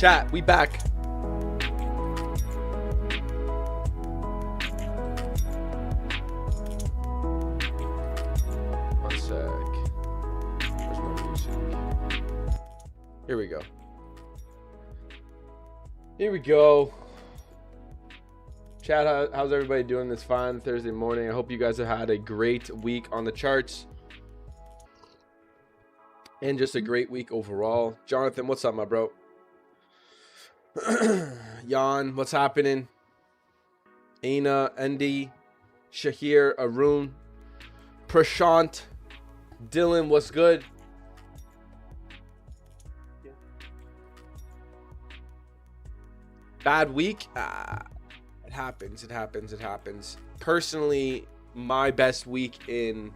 Chat, we back. One sec. Where's my music? Here we go. Here we go. Chat, how's everybody doing this fine Thursday morning? I hope you guys have had a great week on the charts. And just a great week overall. Jonathan, what's up, my bro? Jan, what's happening? Aina, Andy, Shahir, Arun, Prashant, Dylan, what's good? Bad week? It happens, it happens, it happens. Personally, my best week in...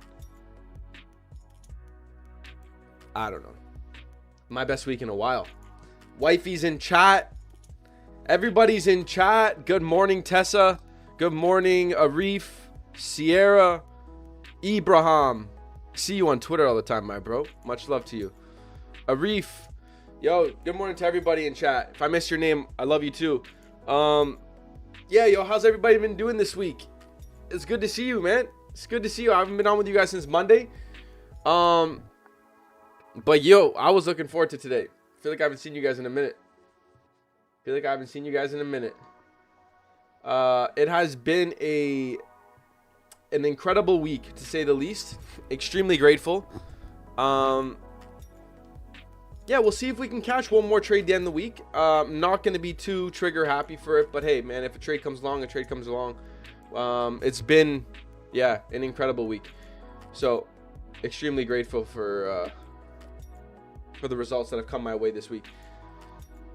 I don't know. My best week in a while. Wifey's in chat. Everybody's in chat. Good morning, Tessa. Good morning, Arif, Sierra, Ibrahim. See you on Twitter all the time, my bro. Much love to you. Arif. Yo, good morning to everybody in chat. If I missed your name, I love you too. Yeah, yo, how's everybody been doing this week? It's good to see you, man. It's good to see you. I haven't been on with you guys since Monday. But yo, I was looking forward to today. I feel like I haven't seen you guys in a minute. It has been an incredible week, to say the least. Extremely grateful. Yeah, we'll see if we can catch one more trade at the end of the week. Not going to be too trigger happy for it, but hey, man, if a trade comes along, a trade comes along. It's been, yeah, an incredible week. So, extremely grateful for the results that have come my way this week.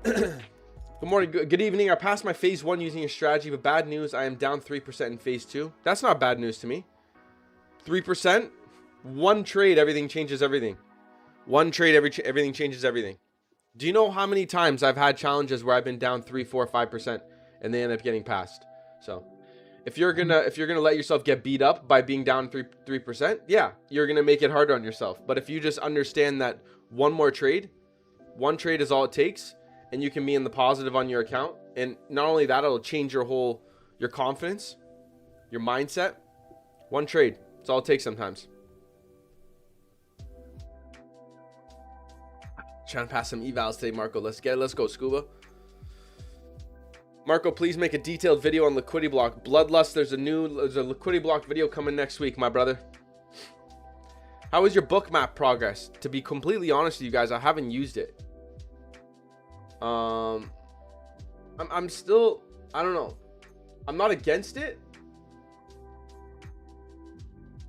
Good morning, good evening. I passed my phase 1 using a strategy, but bad news, I am down 3% in phase 2. That's not bad news to me. 3%, one trade, everything changes everything. One trade, everything changes everything. Do you know how many times I've had challenges where I've been down 3, 4, 5% and they end up getting passed? So if you're gonna let yourself get beat up by being down 3%, yeah, you're gonna make it harder on yourself. But if you just understand that one trade is all it takes, and you can be in the positive on your account, and not only that, it'll change your confidence, your mindset. One trade, it's all it takes sometimes. Trying to pass some evals today, Marco. Let's go, Scuba. Marco, please make a detailed video on liquidity block. Bloodlust, there's a liquidity block video coming next week, my brother. How is your bookmap progress? To be completely honest with you guys, I haven't used it. I'm still, I don't know. I'm not against it.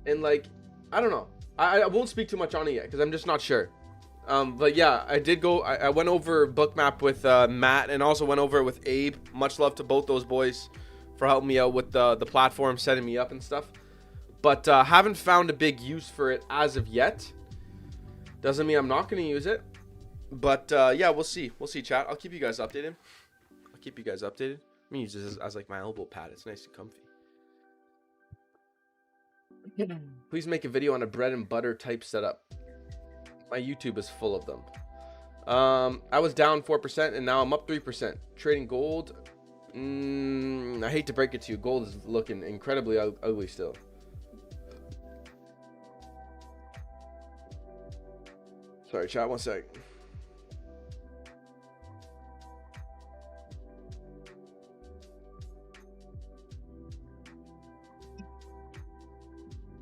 And like, I don't know. I won't speak too much on it yet because I'm just not sure. But yeah, I did go, I went over bookmap with Matt, and also went over it with Abe. Much love to both those boys for helping me out with the platform, setting me up and stuff. But haven't found a big use for it as of yet. Doesn't mean I'm not going to use it. But yeah, we'll see. We'll see, chat. I'll keep you guys updated. I'm going to use this as like my elbow pad. It's nice and comfy. Please make a video on a bread and butter type setup. My YouTube is full of them. I was down 4% and now I'm up 3%. Trading gold. I hate to break it to you. Gold is looking incredibly ugly still. Sorry, chat, one sec.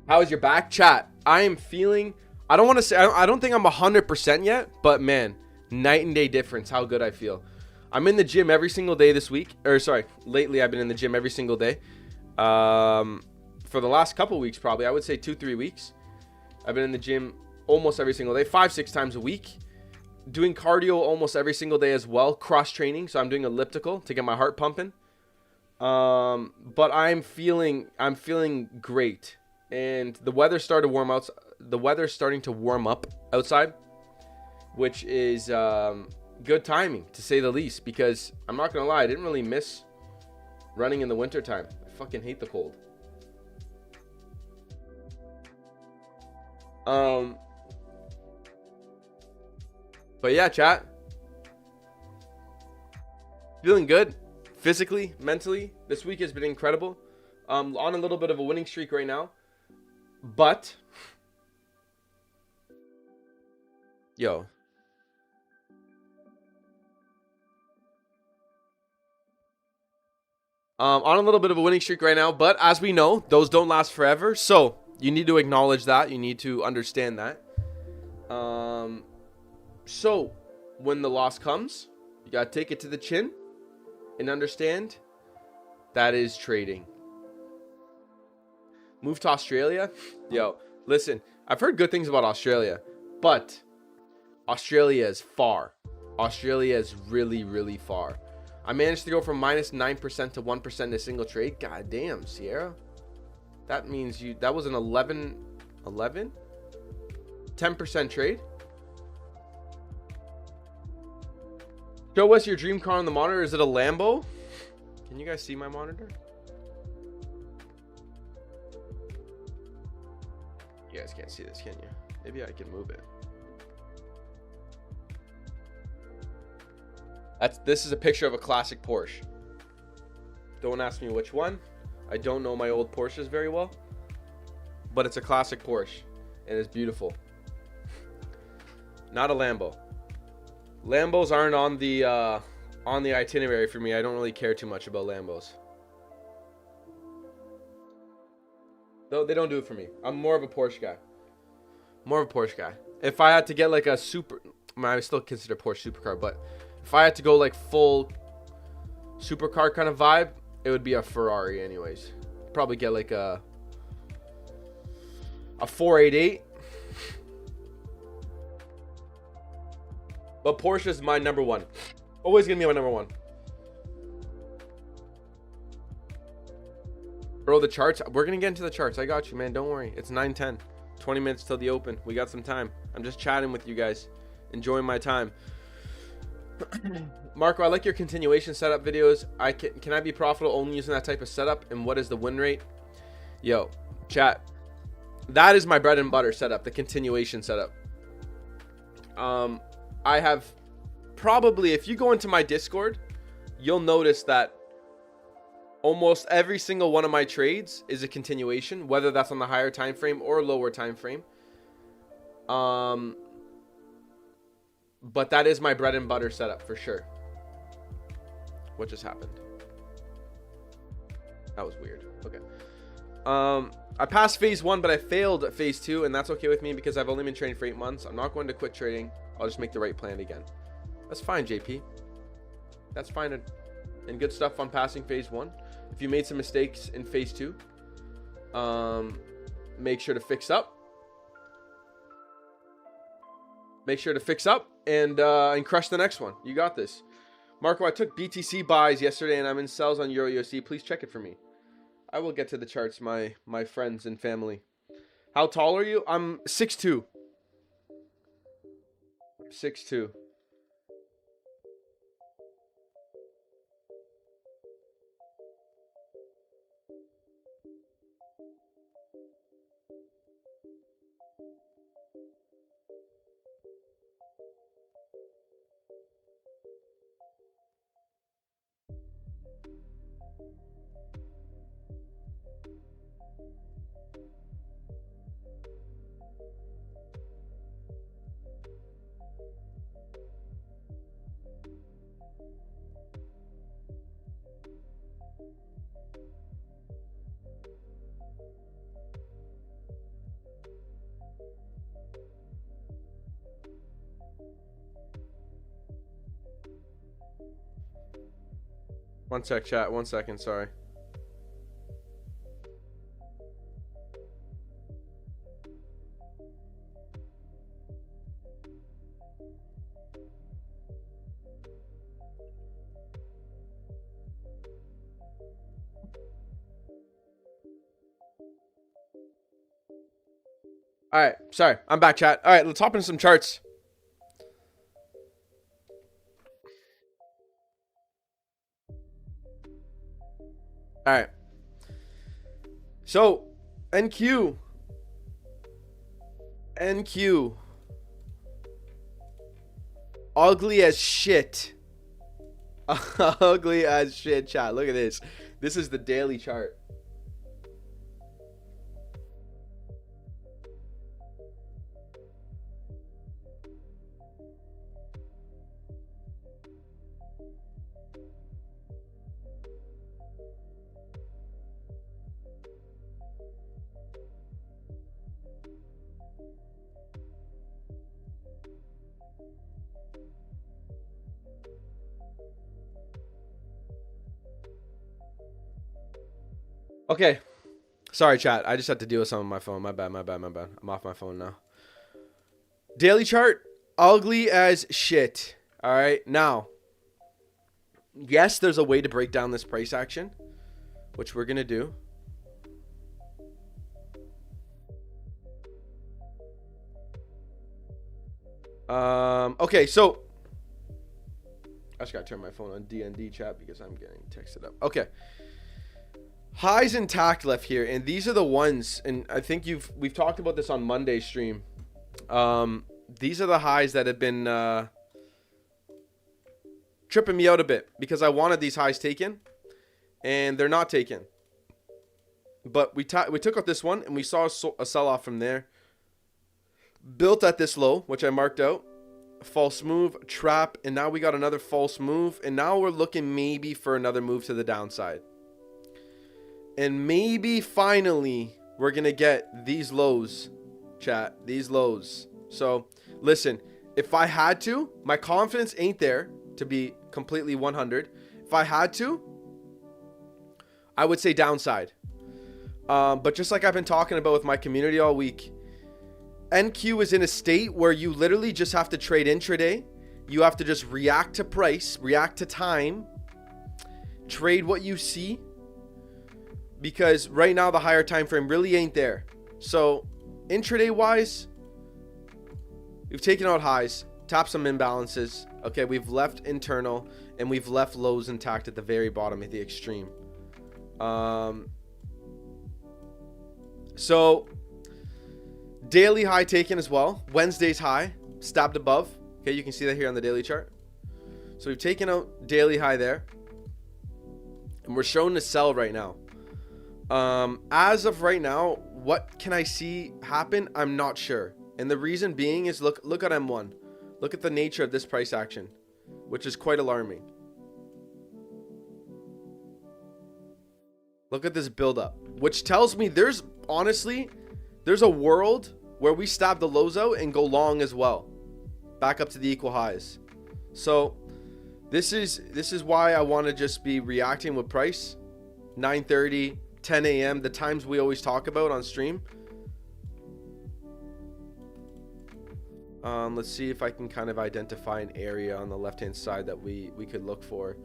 How is your back? Chat, I am feeling, I don't want to say, I don't think I'm 100% yet, but man, night and day difference how good I feel. I'm in the gym every single day this week, or sorry, lately I've been in the gym every single day. For the last couple weeks, probably, I would say 2-3 weeks. I've been in the gym almost every single day, 5-6 times a week. Doing cardio almost every single day as well, cross training. So I'm doing elliptical to get my heart pumping. But I'm feeling great. And the weather's starting to warm out. The weather's starting to warm up outside, which is good timing to say the least, because I'm not gonna lie, I didn't really miss running in the wintertime. I fucking hate the cold. But yeah, chat. Feeling good, physically, mentally. This week has been incredible. On a little bit of a winning streak right now, but yo, on a little bit of a winning streak right now, but as we know, those don't last forever. So you need to acknowledge that. You need to understand that. So when the loss comes, you gotta take it to the chin and understand that is trading. Move to Australia? Yo, listen, I've heard good things about Australia, but Australia is far. Australia is really, really far. I managed to go from minus 9% to 1% in a single trade. God damn, Sierra. That means that was an 10% trade. Show us your dream car on the monitor. Is it a Lambo? Can you guys see my monitor? You guys can't see this, can you? Maybe I can move it. This is a picture of a classic Porsche. Don't ask me which one. I don't know my old Porsches very well, but it's a classic Porsche and it's beautiful. Not a Lambo. Lambos aren't on the itinerary for me. I don't really care too much about Lambos. No, they don't do it for me. I'm more of a Porsche guy. If I had to get like a I still consider Porsche supercar, but if I had to go like full supercar kind of vibe, it would be a Ferrari anyways. Probably get like a 488. But Porsche is my number one. Always gonna be my number one. Bro, the charts. We're gonna get into the charts. I got you, man. Don't worry. It's 9:10. 20 minutes till the open. We got some time. I'm just chatting with you guys. Enjoying my time. Marco, I like your continuation setup videos. Can I be profitable only using that type of setup? And what is the win rate? Yo, chat. That is my bread and butter setup. The continuation setup. I have probably, if you go into my Discord, you'll notice that almost every single one of my trades is a continuation, whether that's on the higher time frame or lower time frame. But that is my bread and butter setup for sure. What just happened? That was weird. Okay. I passed phase 1, but I failed phase 2, and that's okay with me because I've only been trading for 8 months. I'm not going to quit trading. I'll just make the right plan again. That's fine, JP. That's fine and good stuff on passing phase 1. If you made some mistakes in phase 2, make sure to fix up. Make sure to fix up and crush the next one. You got this. Marco, I took BTC buys yesterday and I'm in sells on Euro USD. Please check it for me. I will get to the charts, my friends and family. How tall are you? I'm 6'2". 6'2". One sec, chat. 1 second. Sorry. All right. Sorry. I'm back, chat. All right. Let's hop into some charts. All right. So, NQ. Ugly as shit. Ugly as shit, chat. Look at this. This is the daily chart. Okay. Sorry, chat. I just had to deal with something on my phone. My bad. I'm off my phone now. Daily chart, ugly as shit. All right. Now, yes, there's a way to break down this price action, which we're going to do. Okay, so I just got to turn my phone on DND chat because I'm getting texted up. Okay. Highs intact left here, and these are the ones, and I think we've talked about this on Monday's stream. These are the highs that have been tripping me out a bit because I wanted these highs taken, and they're not taken. But we took out this one, and we saw a sell-off from there. Built at this low, which I marked out. False move, trap, and now we got another false move, and now we're looking maybe for another move to the downside. And maybe finally we're going to get these lows, chat, these lows. So listen, if I had to, my confidence ain't there to be completely 100. If I had to, I would say downside. But just like I've been talking about with my community all week, NQ is in a state where you literally just have to trade intraday. You have to just react to price, react to time, trade what you see. Because right now the higher time frame really ain't there. So intraday wise, we've taken out highs, tapped some imbalances. Okay, we've left internal and we've left lows intact at the very bottom at the extreme. So daily high taken as well. Wednesday's high stabbed above. Okay, you can see that here on the daily chart. So we've taken out daily high there, and we're shown to sell right now. As of right now, what can I see happen? I'm not sure. And the reason being is look at M1. Look at the nature of this price action, which is quite alarming. Look at this buildup, which tells me there's a world where we stab the lows out and go long as well, back up to the equal highs. So this is why I want to just be reacting with price. 9:30, 10 a.m., the times we always talk about on stream. Let's see if I can kind of identify an area on the left hand side that we could look for.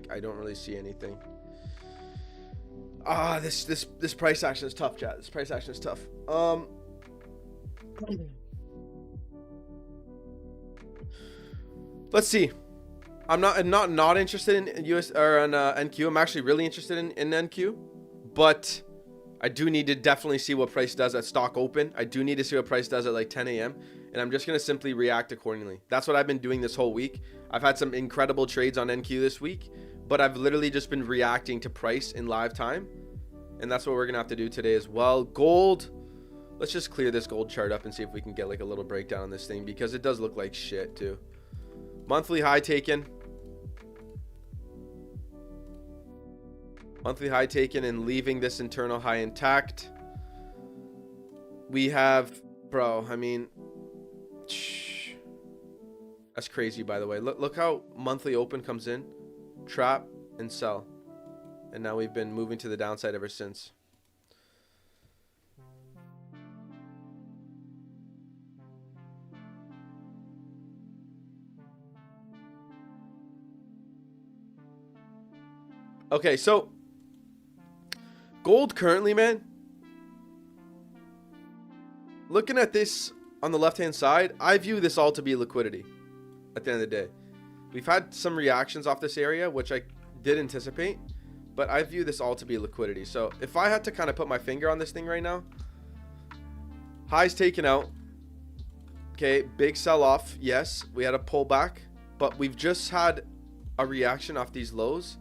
I don't really see anything. This price action is tough, chat. This price action is tough. Let's see. I'm not interested in US or on NQ. I'm actually really interested in NQ, but I do need to definitely see what price does at stock open. I do need to see what price does at like 10 a.m. and I'm just gonna simply react accordingly. That's what I've been doing this whole week. I've had some incredible trades on NQ this week, but I've literally just been reacting to price in live time, and that's what we're gonna have to do today as well. Gold. Let's just clear this gold chart up and see if we can get like a little breakdown on this thing, because it does look like shit too. Monthly high taken. Monthly high taken and leaving this internal high intact. We have, bro, I mean, that's crazy, by the way. Look how monthly open comes in, trap and sell. And now we've been moving to the downside ever since. Okay, so gold currently, man, looking at this on the left hand side, I view this all to be liquidity at the end of the day. We've had some reactions off this area, which I did anticipate, but I view this all to be liquidity. So if I had to kind of put my finger on this thing right now, Highs taken out. Okay, big sell-off. Yes, we had a pullback, but we've just had a reaction off these lows.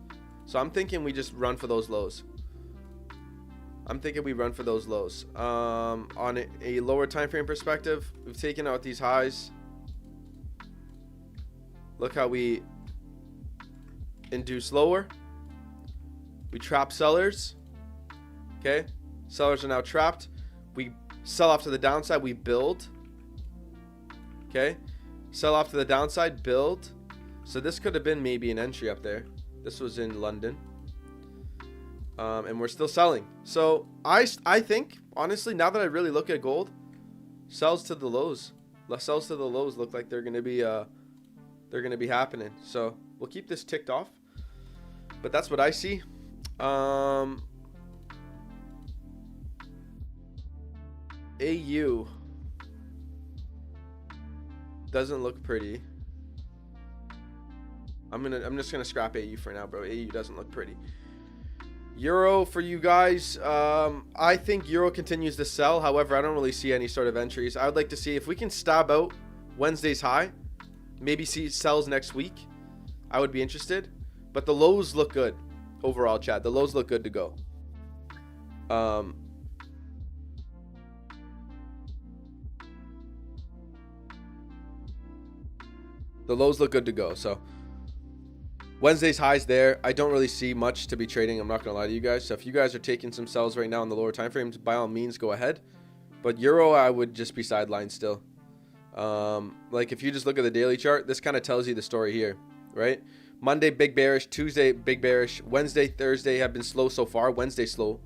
So I'm thinking we just run for those lows. I'm thinking we run for those lows. On a lower time frame perspective, we've taken out these highs. Look how we induce lower. We trap sellers. Okay, sellers are now trapped. We sell off to the downside, we build. Okay, sell off to the downside, build. So this could have been maybe an entry up there. This was in London. And we're still selling. So I think, honestly, now that I really look at gold, sells to the lows. Sells to the lows look like they're gonna be happening. So we'll keep this ticked off. But that's what I see. AU doesn't look pretty. I'm just gonna scrap AU for now, bro. AU doesn't look pretty. Euro for you guys. I think Euro continues to sell. However, I don't really see any sort of entries. I would like to see if we can stab out Wednesday's high. Maybe see sells next week. I would be interested. But the lows look good overall, chat. The lows look good to go. The lows look good to go. So Wednesday's highs there. I don't really see much to be trading. I'm not going to lie to you guys. So if you guys are taking some sells right now in the lower time frames, by all means, go ahead. But Euro, I would just be sidelined still. Like if you just look at the daily chart, this kind of tells you the story here, right? Monday, big bearish. Tuesday, big bearish. Wednesday, Thursday have been slow so far. Wednesday, slow.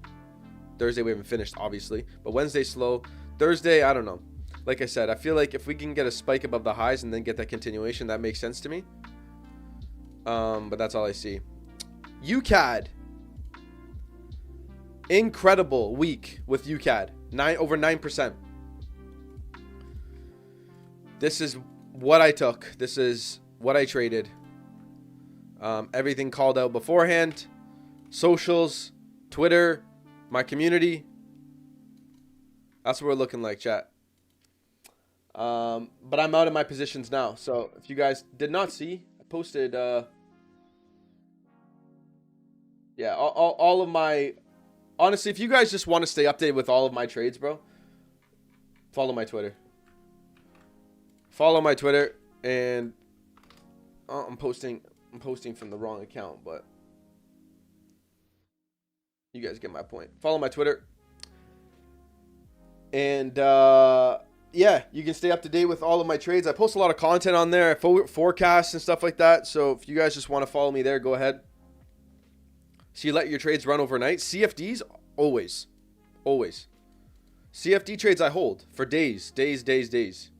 Thursday, we haven't finished, obviously. But Wednesday, slow. Thursday, I don't know. Like I said, I feel like if we can get a spike above the highs and then get that continuation, that makes sense to me. But that's all I see. UCAD. Incredible week with UCAD. Over 9%. This is what I took. This is what I traded. Everything called out beforehand. Socials, Twitter, my community. That's what we're looking like, chat. But I'm out of my positions now. So if you guys did not see, I posted yeah, all of my, honestly, if you guys just want to stay updated with all of my trades, bro, follow my Twitter. Follow my Twitter, and I'm posting from the wrong account, but you guys get my point. Follow my Twitter. And yeah, you can stay up to date with all of my trades. I post a lot of content on there, forecasts and stuff like that. So if you guys just want to follow me there, go ahead. So you let your trades run overnight. CFDs, always. Always. CFD trades I hold for days. Days.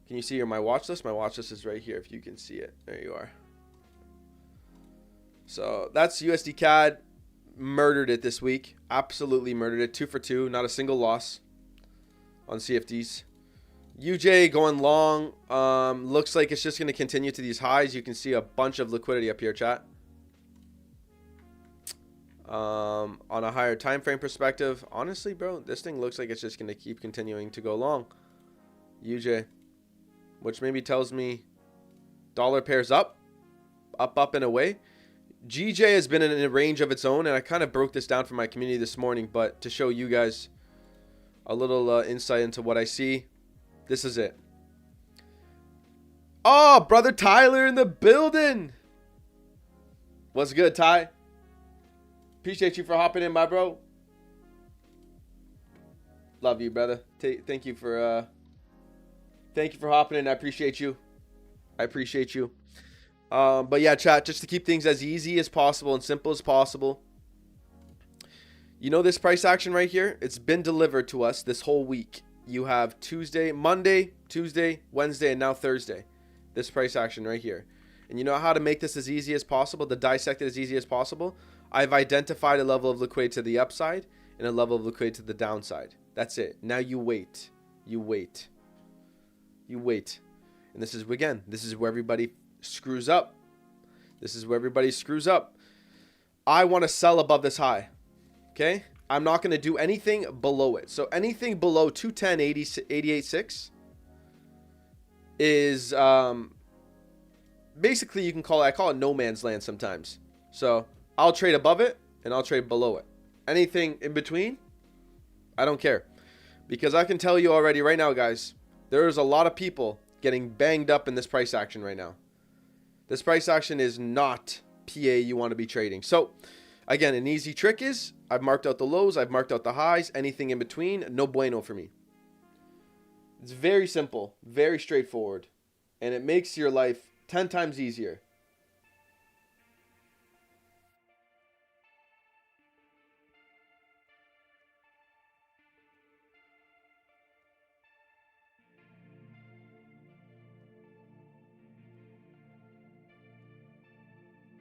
Can you see here my watch list? My watch list is right here if you can see it. There you are. So that's USD CAD. Murdered it this week. Absolutely murdered it. 2 for 2. Not a single loss on CFDs. UJ going long. Looks like it's just going to continue to these highs. You can see a bunch of liquidity up here, chat. On a higher time frame perspective, honestly, bro, this thing looks like it's just going to keep continuing to go long. UJ, which maybe tells me dollar pairs up and away. GJ has been in a range of its own, and I kind of broke this down for my community this morning, but to show you guys a little insight into what I see, this is it. Oh, brother Tyler in the building. What's good, Ty? Appreciate you for hopping in, my bro. Love you, brother. Thank you for hopping in. I appreciate you. But yeah, chat, just to keep things as easy as possible and simple as possible. You know this price action right here? It's been delivered to us this whole week. You have Monday, Tuesday, Wednesday, and now Thursday. This price action right here. And you know how to make this as easy as possible, to dissect it as easy as possible? I've identified a level of liquidity to the upside and a level of liquidity to the downside. That's it. Now you wait. You wait. And this is, again, this is where everybody screws up. I want to sell above this high. Okay? I'm not going to do anything below it. So anything below 210, 88.6 is basically, you can call it, I call it no man's land sometimes. So I'll trade above it and I'll trade below it. Anything in between, I don't care. Because I can tell you already right now, guys, there's a lot of people getting banged up in this price action right now. This price action is not PA you want to be trading. So again, an easy trick is I've marked out the lows, I've marked out the highs, anything in between, no bueno for me. It's very simple, very straightforward, and it makes your life 10 times easier.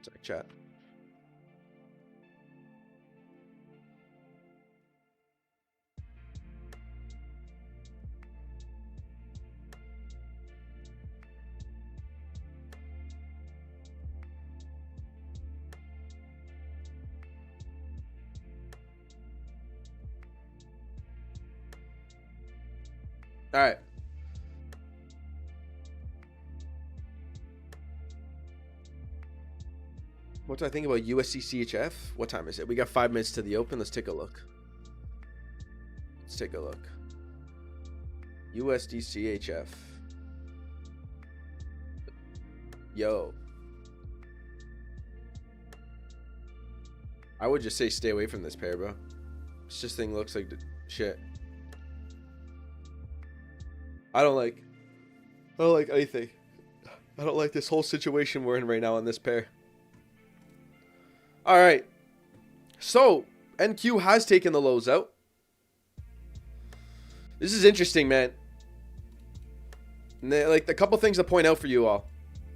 Sorry, chat. All right. What do I think about USD CHF? What time is it? We got 5 minutes to the open. Let's take a look. Let's take a look. USD CHF. Yo. I would just say stay away from this pair, bro. This thing looks like shit. I don't like anything. I don't like this whole situation we're in right now on this pair. All right. So, NQ has taken the lows out. This is interesting, man. Like, a couple things to point out for you all.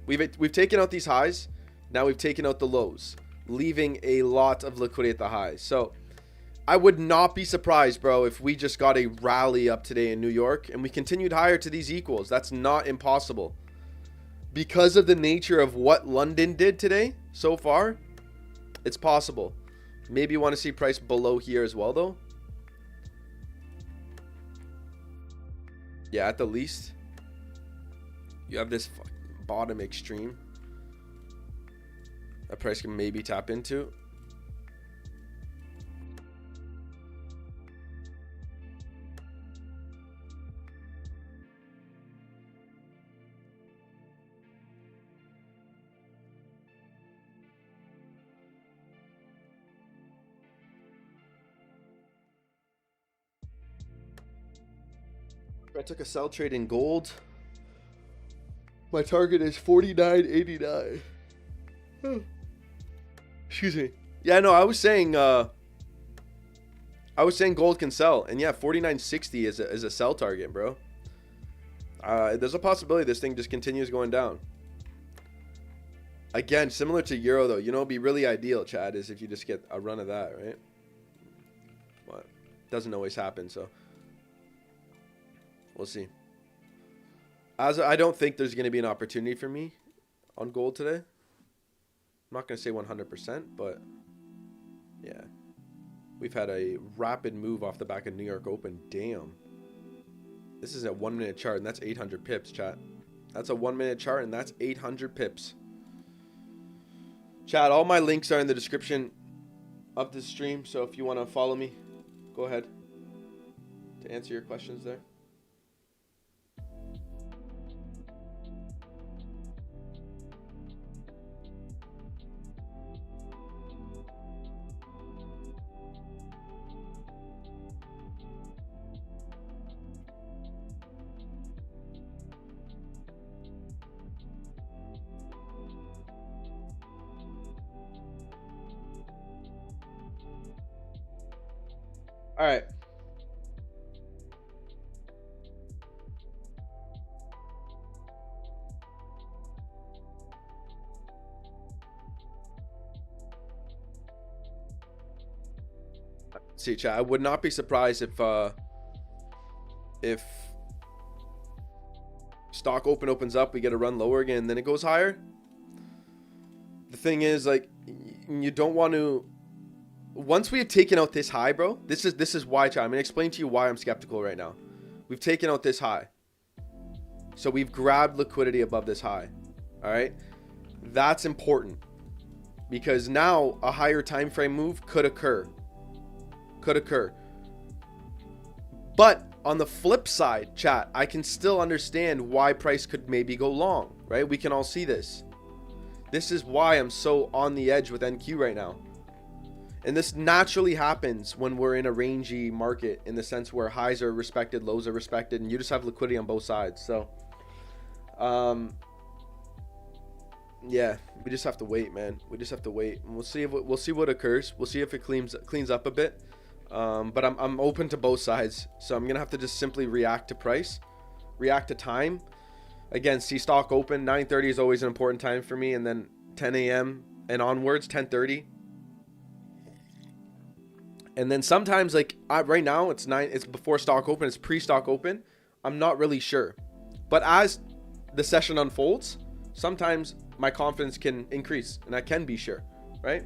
We've taken out these highs. Now we've taken out the lows, leaving a lot of liquidity at the highs. So, I would not be surprised, bro, if we just got a rally up today in New York and we continued higher to these equals. That's not impossible. Because of the nature of what London did today so far, it's possible. Maybe you want to see price below here as well, though. Yeah, at the least, you have this bottom extreme that price can maybe tap into. I took a sell trade in gold. My target is 49.89. Excuse me. Yeah, no, I was saying gold can sell, and yeah, 49.60 is a sell target, bro. There's a possibility this thing just continues going down. Again, similar to euro though, you know, it'd be really ideal, Chad, is if you just get a run of that, right? But doesn't always happen, so we'll see. I don't think there's going to be an opportunity for me on gold today. I'm not going to say 100%, but yeah. We've had a rapid move off the back of New York Open. Damn. This is a 1 minute chart, and that's 800 pips, chat. That's a 1 minute chart, and that's 800 pips. Chat, all my links are in the description of this stream, so if you want to follow me, go ahead to answer your questions there. All right. See, chat, I would not be surprised if stock opens up, we get a run lower again, and then it goes higher. The thing is, like, you don't want to once we have taken out this high, bro, this is why, chat. I'm gonna explain to you why I'm skeptical right now. We've taken out this high. So we've grabbed liquidity above this high. All right. That's important because now a higher time frame move could occur. Could occur. But on the flip side, chat, I can still understand why price could maybe go long, right? We can all see this. This is why I'm so on the edge with NQ right now. And this naturally happens when we're in a rangy market, in the sense where highs are respected, lows are respected, and you just have liquidity on both sides. So, yeah, we just have to wait, man. We just have to wait, and we'll see what occurs. We'll see if it cleans up a bit. But I'm open to both sides, so I'm gonna have to just simply react to price, react to time. Again, see stock open. 9:30 is always an important time for me, and then 10 a.m. and onwards, 10:30. And then sometimes, like right now, it's before stock open, it's pre-stock open. I'm not really sure, but as the session unfolds, sometimes my confidence can increase, and I can be sure, right?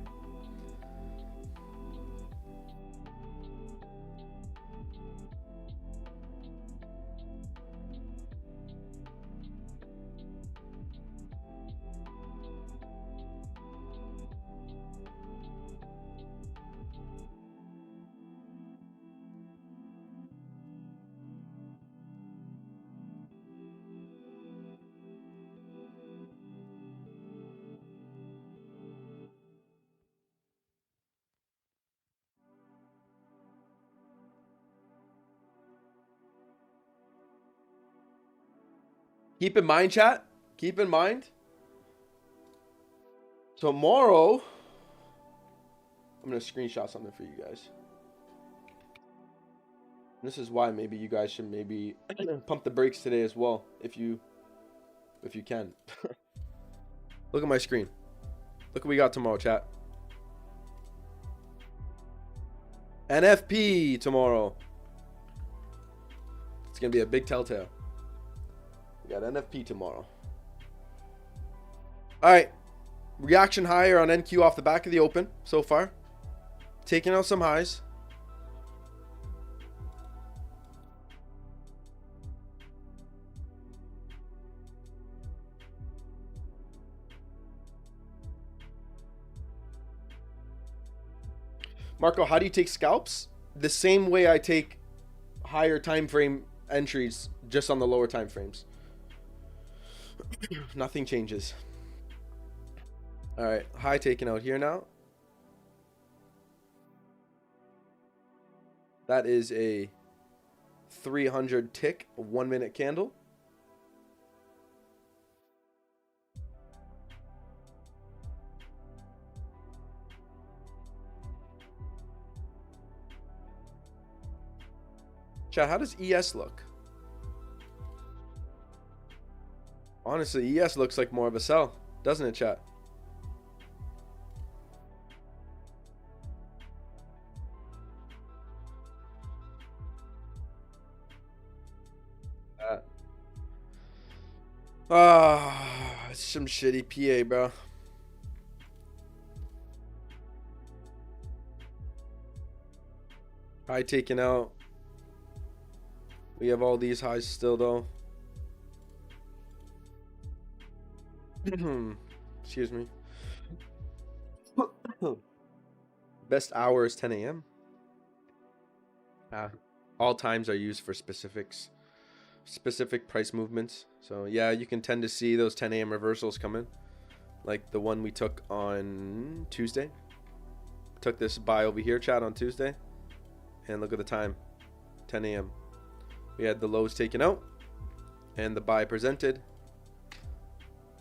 Keep in mind, chat. Keep in mind. Tomorrow, I'm going to screenshot something for you guys. This is why maybe you guys should maybe pump the brakes today as well, if you can. Look at my screen. Look what we got tomorrow, chat. NFP tomorrow. It's going to be a big telltale. We got NFP tomorrow. All right. Reaction higher on NQ off the back of the open so far. Taking out some highs. Marco, how do you take scalps? The same way I take higher time frame entries, just on the lower time frames. Nothing changes. All right, high taken out here now. That is a 300 tick, 1 minute candle. Chat, how does ES look? Honestly, ES looks like more of a sell, doesn't it, chat? It's some shitty PA, bro. High taken out. We have all these highs still, though. Excuse me. Best hour is 10 a.m. All times are used for specific price movements. So yeah, you can tend to see those 10 a.m. reversals come in, like the one we took on Tuesday. Took this buy over here, chat, on Tuesday, and look at the time, 10 a.m. We had the lows taken out and the buy presented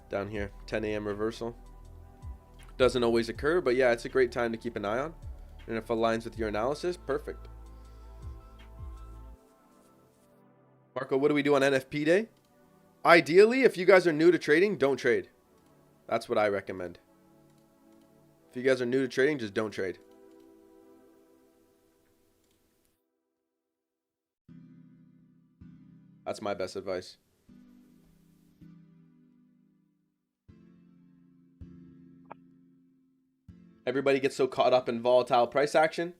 down here, 10 a.m. reversal. Doesn't always occur, but yeah, it's a great time to keep an eye on, and if it aligns with your analysis, perfect. Marco, what do we do on NFP day? Ideally, if you guys are new to trading, don't trade. That's what I recommend. If you guys are new to trading, just don't trade. That's my best advice. Everybody gets so caught up in volatile price action.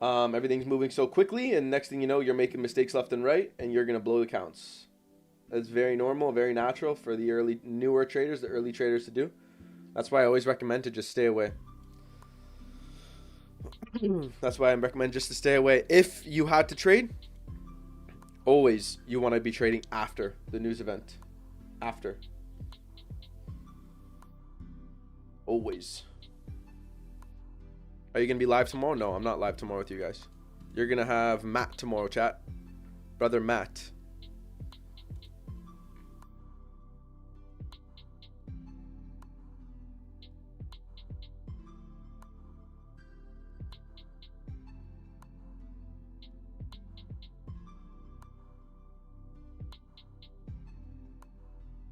Everything's moving so quickly, and next thing you know, you're making mistakes left and right, and you're gonna blow the counts. It's very normal, very natural for the newer traders, the early traders to do. That's why I always recommend to just stay away. That's why I recommend just to stay away. If you had to trade, always you want to be trading after the news event. After. Always. Are you going to be live tomorrow? No, I'm not live tomorrow with you guys. You're going to have Matt tomorrow, chat. Brother Matt.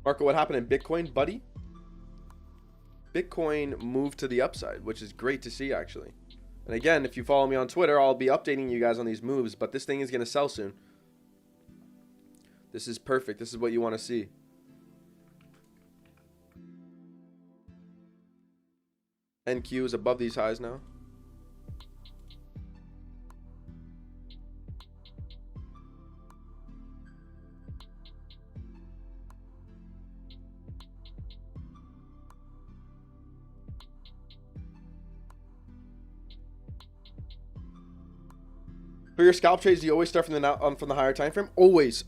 Marco, what happened in Bitcoin, buddy? Bitcoin moved to the upside, which is great to see, actually. And again, if you follow me on Twitter, I'll be updating you guys on these moves, but this thing is going to sell soon. This is perfect. This is what you want to see. NQ is above these highs now. For your scalp trades, do you always start from the higher time frame? Always,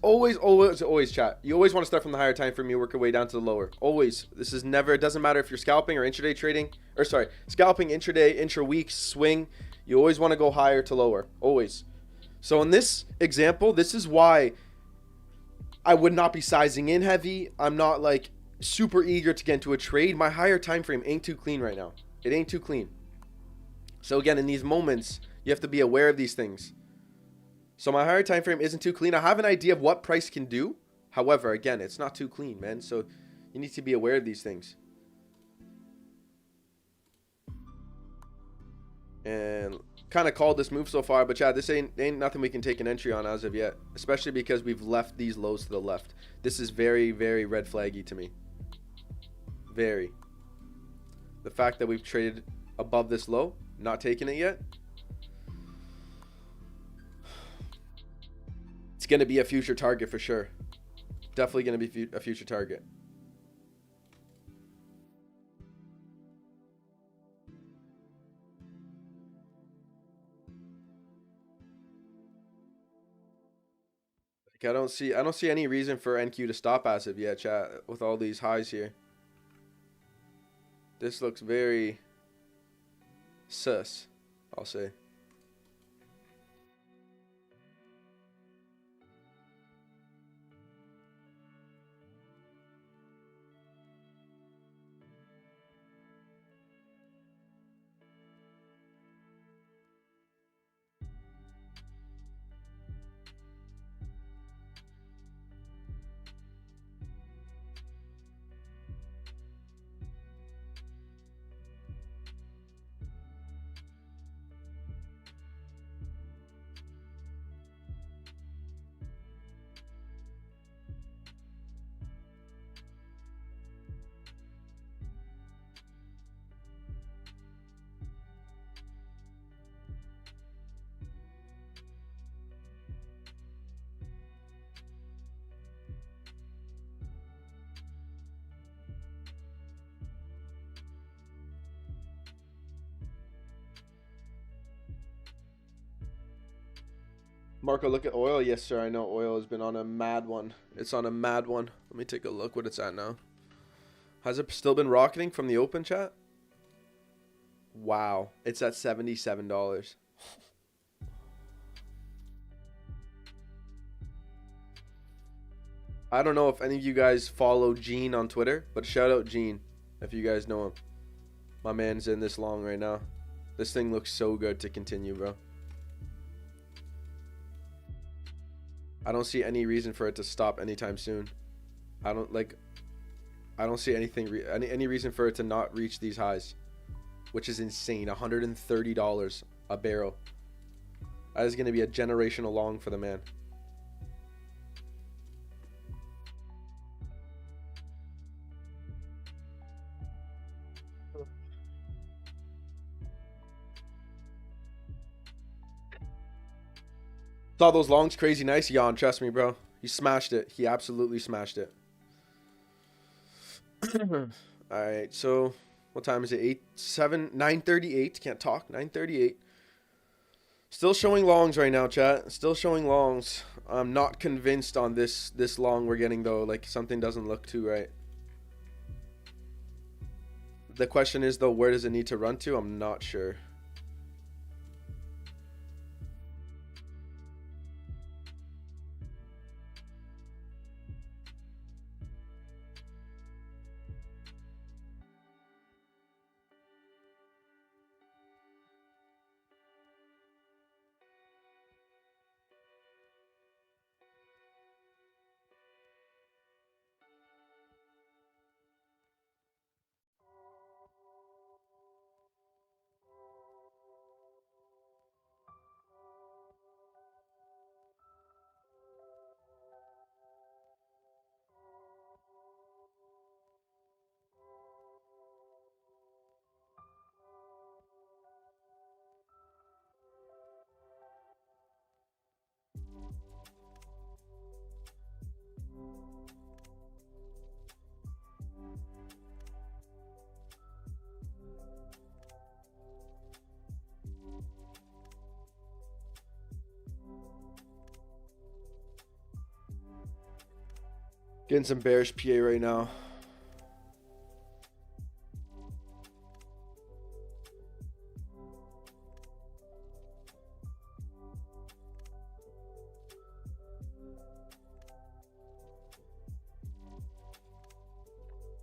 chat. You always want to start from the higher time frame. You work your way down to the lower. Always. This is never. It doesn't matter if you're scalping or intraday trading, or sorry, scalping, intraday, intra-week, swing. You always want to go higher to lower. Always. So in this example, this is why I would not be sizing in heavy. I'm not like super eager to get into a trade. My higher time frame ain't too clean right now. It ain't too clean. So again, in these moments, you have to be aware of these things. So my higher time frame isn't too clean. I have an idea of what price can do. However, again, it's not too clean, man. So you need to be aware of these things. And kind of called this move so far, but Chad, this ain't nothing we can take an entry on as of yet. Especially because we've left these lows to the left. This is very, very red flaggy to me. Very. The fact that we've traded above this low, not taking it yet. It's going to be a future target for sure. Definitely going to be a future target. Like I don't see any reason for NQ to stop as of yet, chat, with all these highs here. This looks very sus, I'll say. Marco, look at oil. Yes, sir. I know oil has been on a mad one. It's on a mad one. Let me take a look what it's at now. Has it still been rocketing from the open, chat? Wow. It's at $77. I don't know if any of you guys follow Gene on Twitter, but shout out Gene if you guys know him. My man's in this long right now. This thing looks so good to continue, bro. I don't see any reason for it to stop anytime soon. I don't see any reason for it to not reach these highs, which is insane. $130 a barrel. That is going to be a generational long for the man. Saw those longs, crazy nice. Yawn, trust me, bro. He smashed it. He absolutely smashed it. All right, so what time is it? 9:38. Can't talk. 9:38. Still showing longs right now, chat. Still showing longs. I'm not convinced on this long we're getting though. Like something doesn't look too right. The question is though, where does it need to run to? I'm not sure. Getting some bearish PA right now.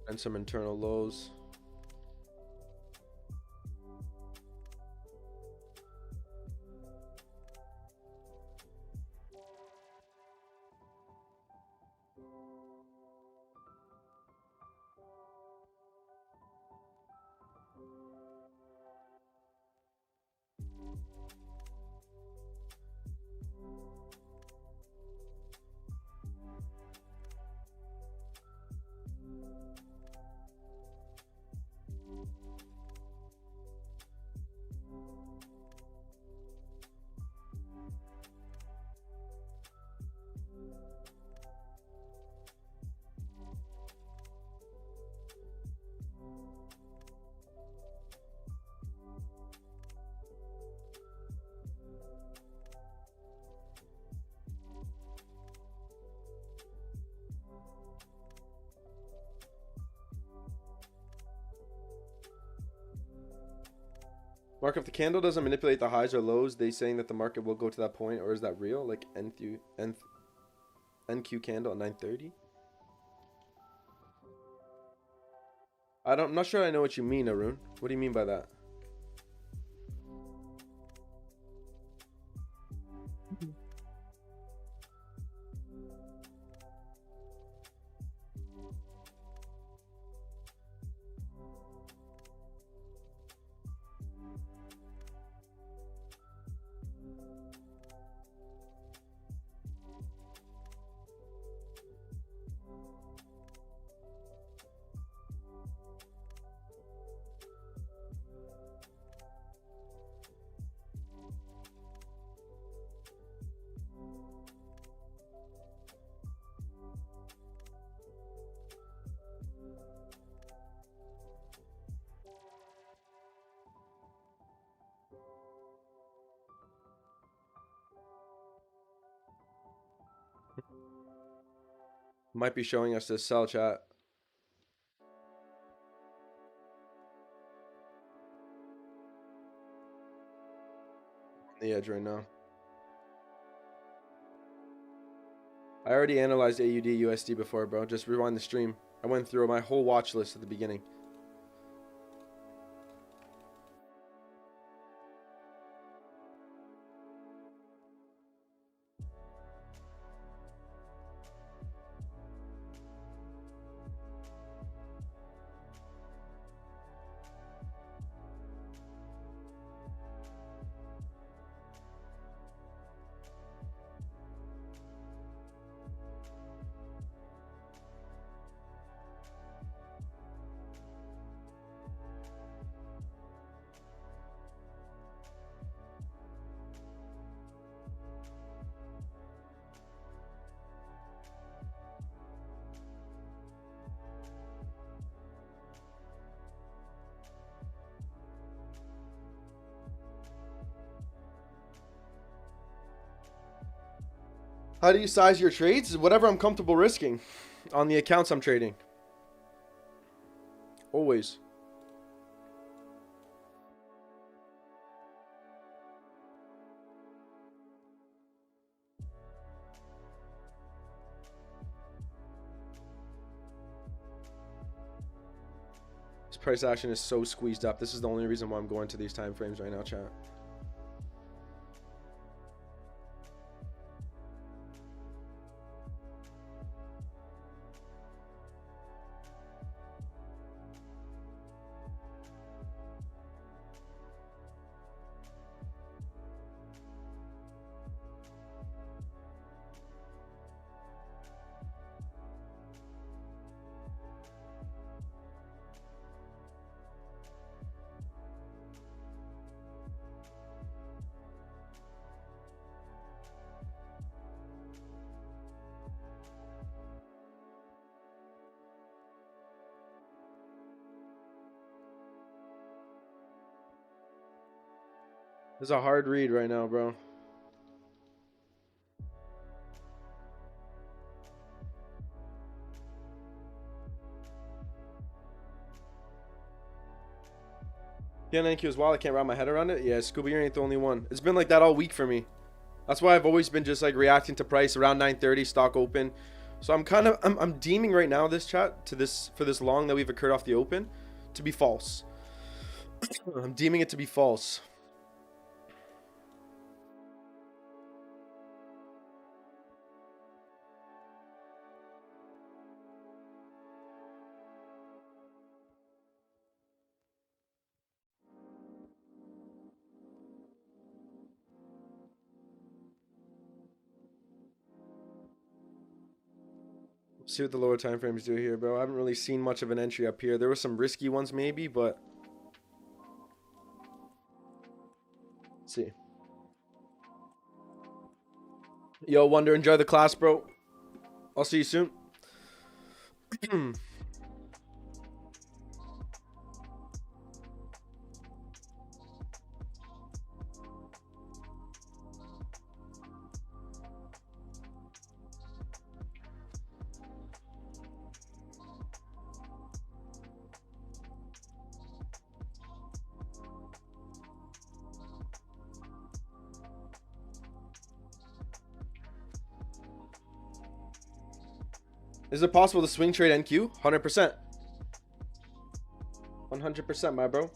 And some internal lows. Mark, if the candle doesn't manipulate the highs or lows, they saying that the market will go to that point, or is that real? Like NQ candle at 9:30? I'm not sure I know what you mean, Arun. What do you mean by that? Might be showing us this sell, chat. On the edge right now. I already analyzed AUD USD before, bro. Just rewind the stream. I went through my whole watch list at the beginning. How do you size your trades? Whatever I'm comfortable risking on the accounts I'm trading. Always. This price action is so squeezed up. This is the only reason why I'm going to these time frames right now, chat. This is a hard read right now, bro. Yeah, thank you as well. I can't wrap my head around it. Yeah, Scooby, you ain't the only one. It's been like that all week for me. That's why I've always been just like reacting to price around 9:30, stock open. So I'm deeming right now this chat to this for this long that we've occurred off the open to be false. I'm deeming it to be false. See what the lower time frames do here, bro. I haven't really seen much of an entry up here. There were some risky ones maybe, but let's see. Yo, Wonder, enjoy the class, bro. I'll see you soon. Is it possible to swing trade NQ? 100%. 100%, my bro.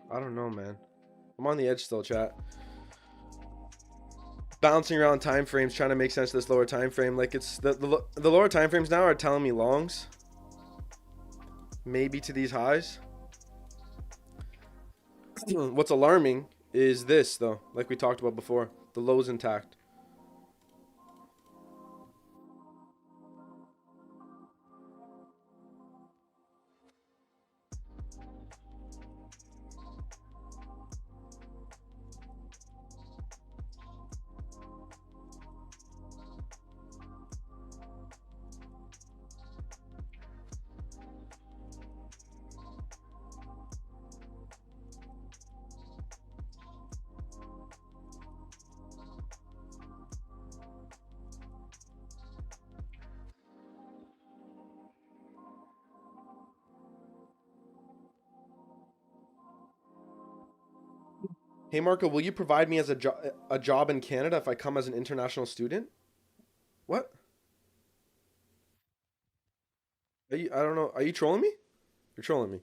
I don't know, man. I'm on the edge still, chat. Bouncing around time frames, trying to make sense of this lower time frame. Like it's the lower time frames now are telling me longs. Maybe to these highs. What's alarming is this though, like we talked about before. The low's intact. Hey Marco, will you provide me as a job in Canada if I come as an international student? What? Are you, I don't know. Are you trolling me? You're trolling me.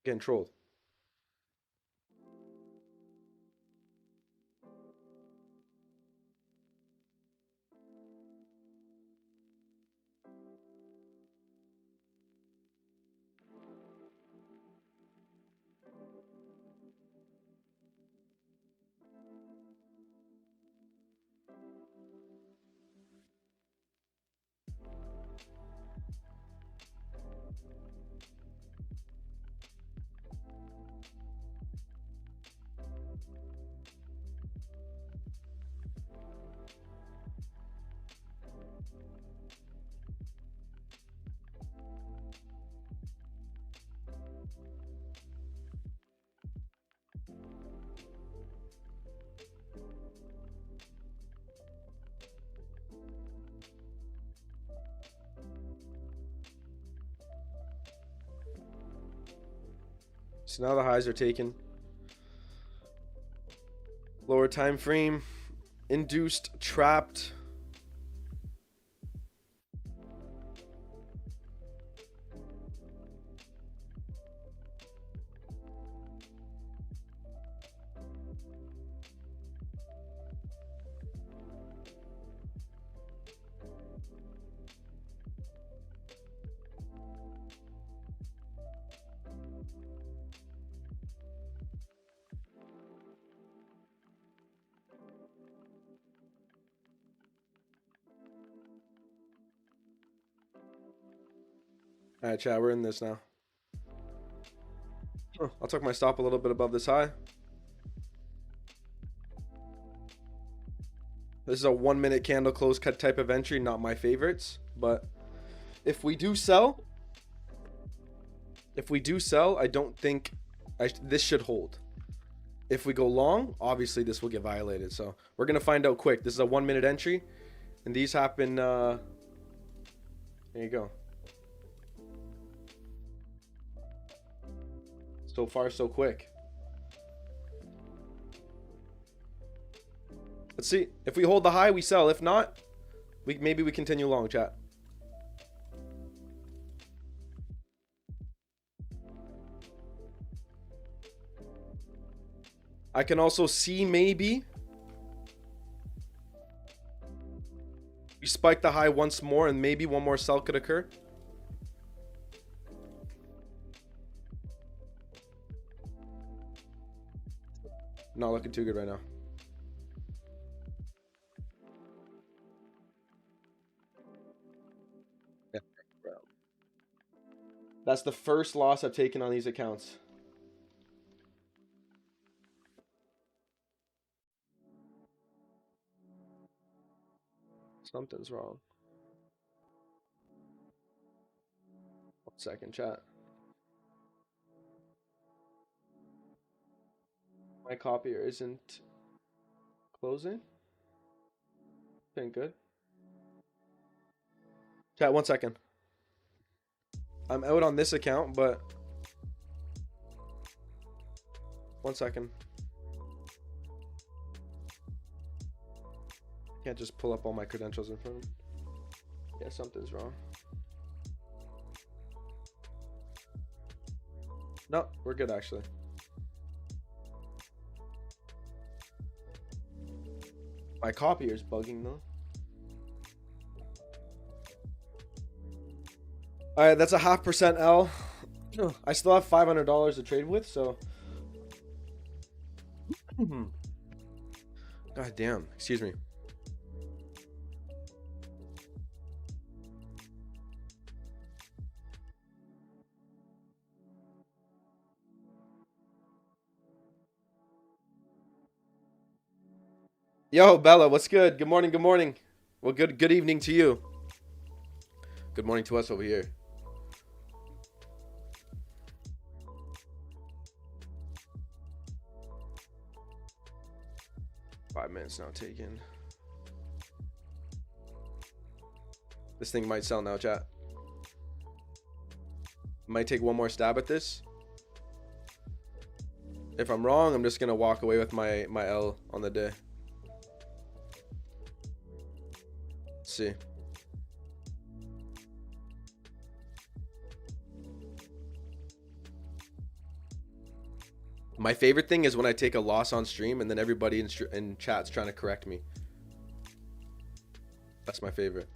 Getting trolled. So now the highs are taken. Lower time frame. Induced, trapped. All right, chat, we're in this now. I'll tuck my stop a little bit above this high. This is a 1 minute candle close cut type of entry, not my favorites. But if we do sell, I don't think this should hold. If we go long, obviously this will get violated. So we're going to find out quick. This is a 1 minute entry. And these happen, there you go. So far, so quick. Let's see. If we hold the high, we sell. If not, maybe we continue long, chat. I can also see maybe we spike the high once more and maybe one more sell could occur. Not looking too good right now. Yeah. That's the first loss I've taken on these accounts. Something's wrong. 1 second, chat. My copier isn't closing. Okay, good. Chat, 1 second. I'm out on this account, but 1 second. Can't just pull up all my credentials in front of me. Yeah, something's wrong. No, we're good actually. My copier's bugging though. All right, that's a 0.5% L. I still have $500 to trade with, so. God damn, excuse me. Yo, Bella, what's good? Good morning, good morning. Well, good evening to you. Good morning to us over here. Five minutes now taken. This thing might sell now, chat. Might take one more stab at this. If I'm wrong, I'm just gonna walk away with my L on the day. Let's see. My favorite thing is when I take a loss on stream and then everybody in chat's trying to correct me. That's my favorite.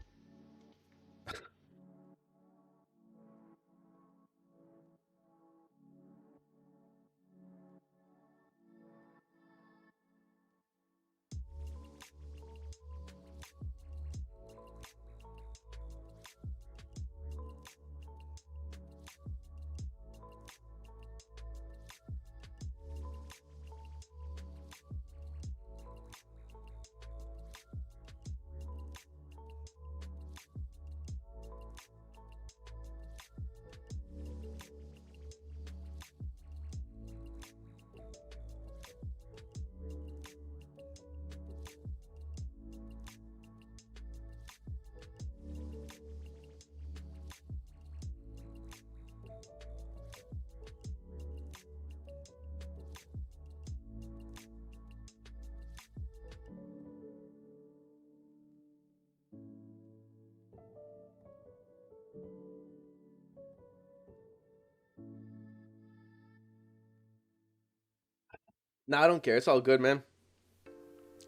Nah, I don't care. It's all good, man.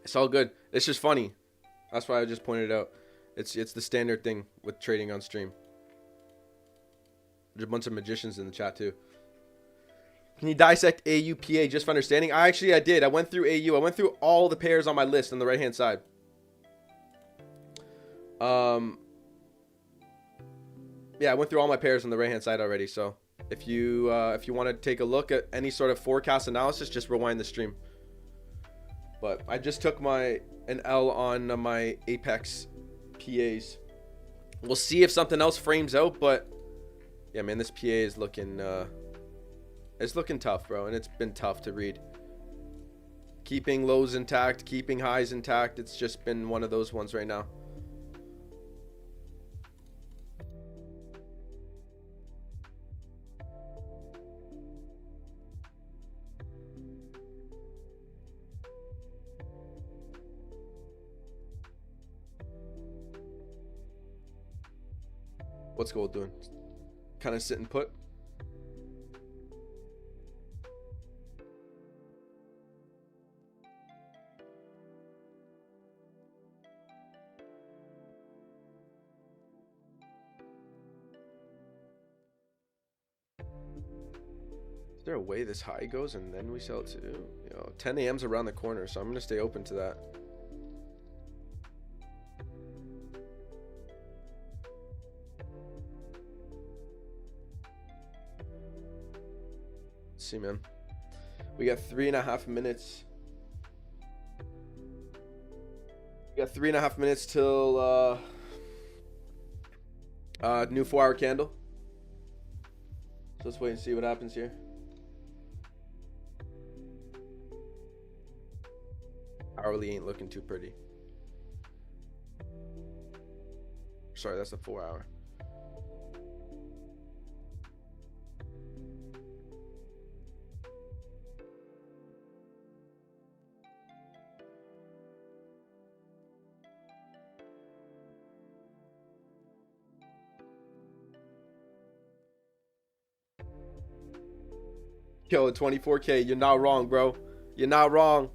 It's all good. It's just funny. That's why I just pointed it out. It's the standard thing with trading on stream. There's a bunch of magicians in the chat too. Can you dissect AUPA just for understanding? I did. I went through AU. I went through all the pairs on my list on the right hand side. Yeah, I went through all my pairs on the right hand side already. So if you want to take a look at any sort of forecast analysis, just rewind the stream. But I just took an L on my Apex PAs. We'll see if something else frames out, but yeah, man, this PA is looking it's looking tough, bro, and it's been tough to read. Keeping lows intact, keeping highs intact. It's just been one of those ones right now. What's gold doing? Kind of sit and put. Is there a way this high goes and then we sell to, 10 a.m.'s around the corner, so I'm gonna stay open to that. Let's see, man. We got 3.5 minutes. We got 3.5 minutes till new 4-hour candle. So let's wait and see what happens here. Hourly ain't looking too pretty. Sorry, that's the 4-hour. Yo, 24K, you're not wrong, bro. You're not wrong.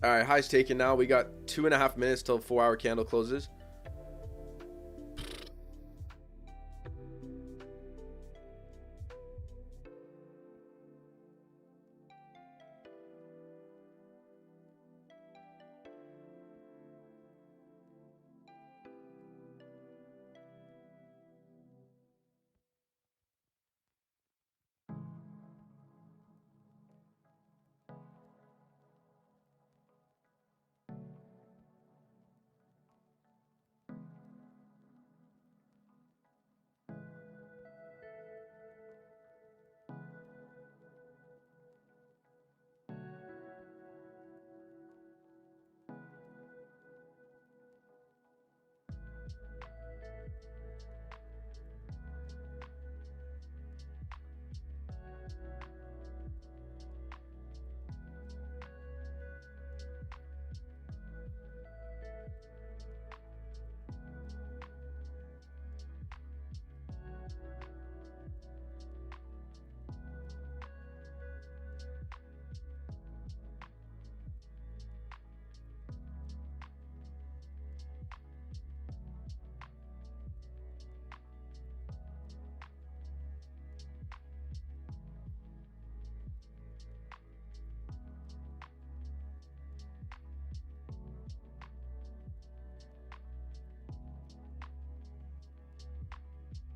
All right, high's taken now. We got 2.5 minutes till 4-hour candle closes.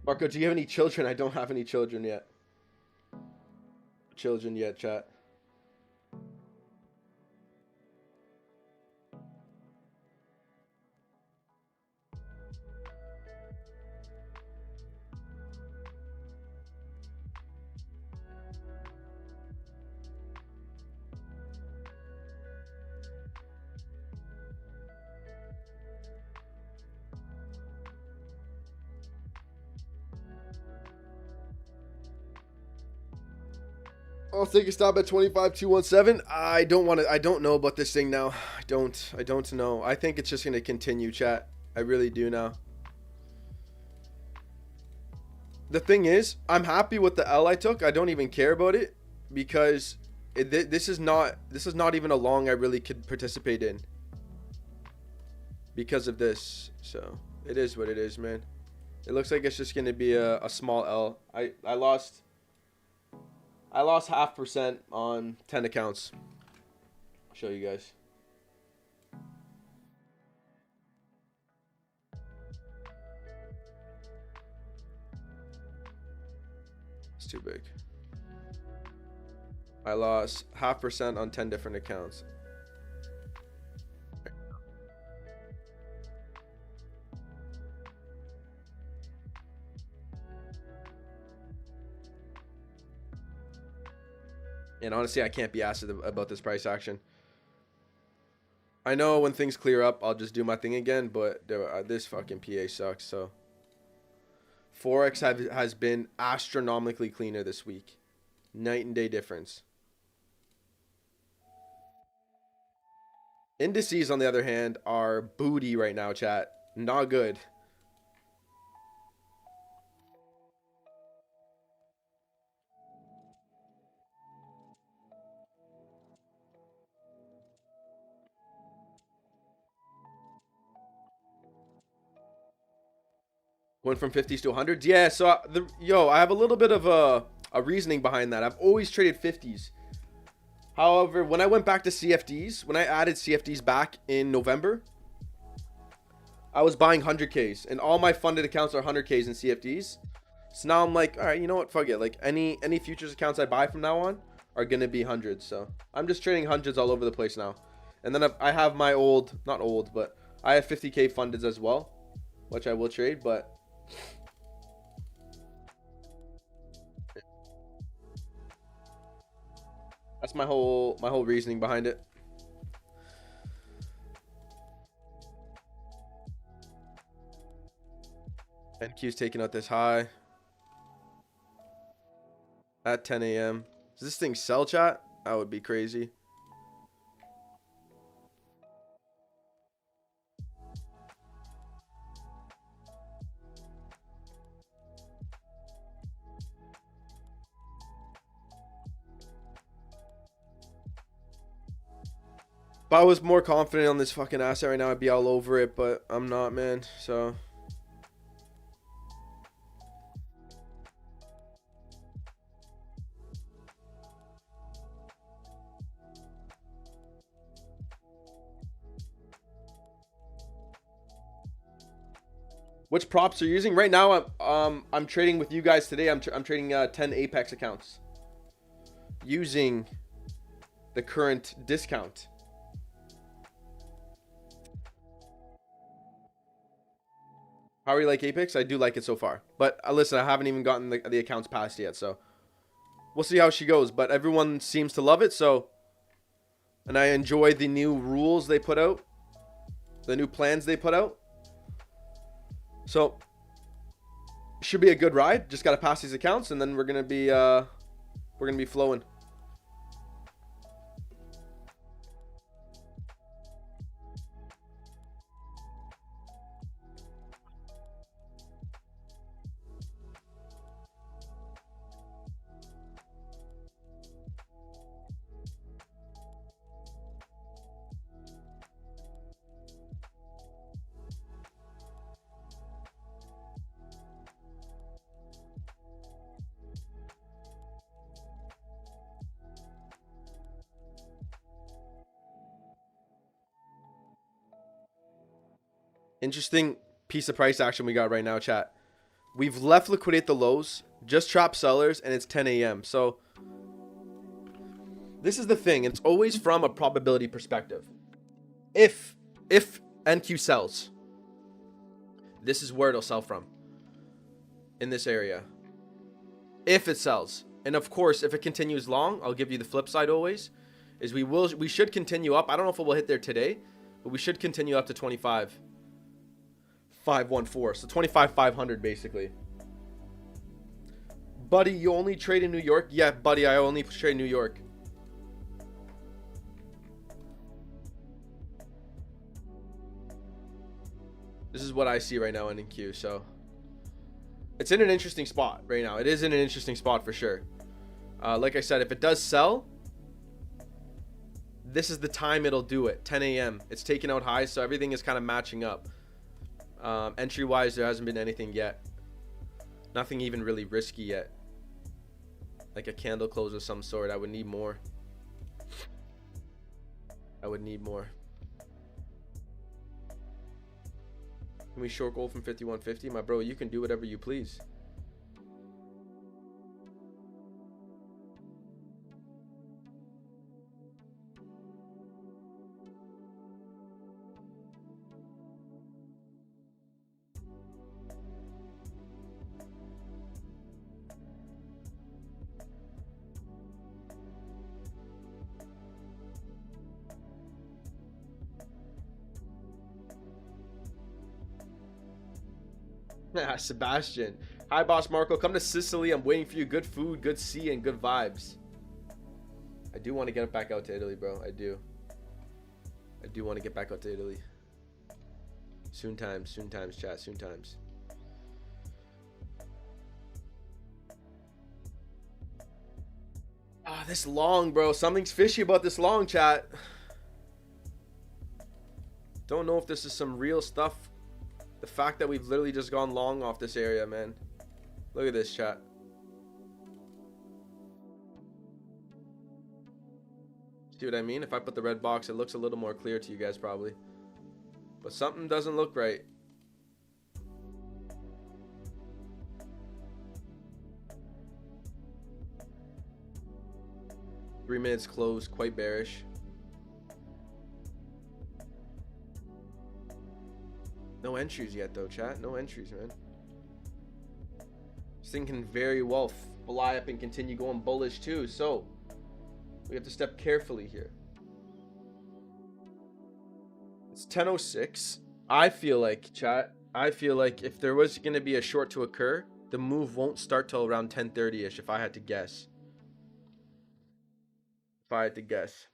Marco, do you have any children? I don't have any children yet. Children yet, chat. I'll take a stop at 25,217. I don't want to. I don't know about this thing now. I don't know. I think it's just gonna continue, chat. I really do now. The thing is, I'm happy with the L I took. I don't even care about it because this is not even a long I really could participate in because of this. So it is what it is, man. It looks like it's just gonna be a small L. I lost 0.5% on 10 accounts. I'll show you guys. It's too big. I lost 0.5% on 10 different accounts. And honestly, I can't be asked about this price action. I know when things clear up, I'll just do my thing again, but this fucking PA sucks, so. Forex has been astronomically cleaner this week. Night and day difference. Indices, on the other hand, are booty right now, chat. Not good. Went from 50s to 100s. Yeah, so I have a little bit of a reasoning behind that. I've always traded 50s. However, when I went back to CFDs, when I added CFDs back in November, I was buying 100Ks, and all my funded accounts are 100Ks in CFDs. So now I'm like, all right, you know what? Fuck it. Like any futures accounts I buy from now on are gonna be hundreds. So I'm just trading hundreds all over the place now. And then I have my not old, but I have 50K fundeds as well, which I will trade. But that's my whole reasoning behind it. NQ's taking out this high at 10 a.m. Does this thing sell, chat? That would be crazy. If I was more confident on this fucking asset right now, I'd be all over it, but I'm not, man. So which props are you using right now? I'm trading with you guys today. I'm trading 10 Apex accounts using the current discount. How are you like Apex? I do like it so far. But listen, I haven't even gotten the accounts passed yet, so we'll see how she goes. But everyone seems to love it, so. And I enjoy the new rules they put out, the new plans they put out. So should be a good ride. Just gotta pass these accounts, and then we're gonna be flowing. Interesting piece of price action we got right now, chat. We've left liquidate the lows, just trap sellers, and it's 10 a.m. So this is the thing. It's always from a probability perspective. If NQ sells, this is where it'll sell from. In this area. If it sells. And of course, if it continues long, I'll give you the flip side always. Is we should continue up. I don't know if it will hit there today, but we should continue up to 25,514. So 25,500 basically. Buddy, you only trade in New York? Yeah, buddy, I only trade in New York. This is what I see right now in NQ, so it's in an interesting spot right now. It is in an interesting spot for sure. Like I said, if it does sell, this is the time it'll do it. 10 a.m. It's taking out highs, so everything is kind of matching up. Entry wise, there hasn't been anything yet. Nothing even really risky yet. Like a candle close of some sort. I would need more. I would need more. Can we short gold from 51.50? My bro, you can do whatever you please. Sebastian. Hi, boss Marco. Come to Sicily. I'm waiting for you. Good food, good sea, and good vibes. I do want to get back out to Italy, bro. I do want to get back out to Italy. Soon times, chat. Soon times. Ah, this long, bro. Something's fishy about this long, chat. Don't know if this is some real stuff. The fact that we've literally just gone long off this area, man. Look at this, chat. See what I mean? If I put the red box, it looks a little more clear to you guys probably. But something doesn't look right. Three minutes closed, quite bearish. No entries yet though, chat. No entries, man. This thing can very well fly up and continue going bullish too. So we have to step carefully here. It's 10:06. I feel like, chat, if there was going to be a short to occur, the move won't start till around 10:30ish if I had to guess. If I had to guess.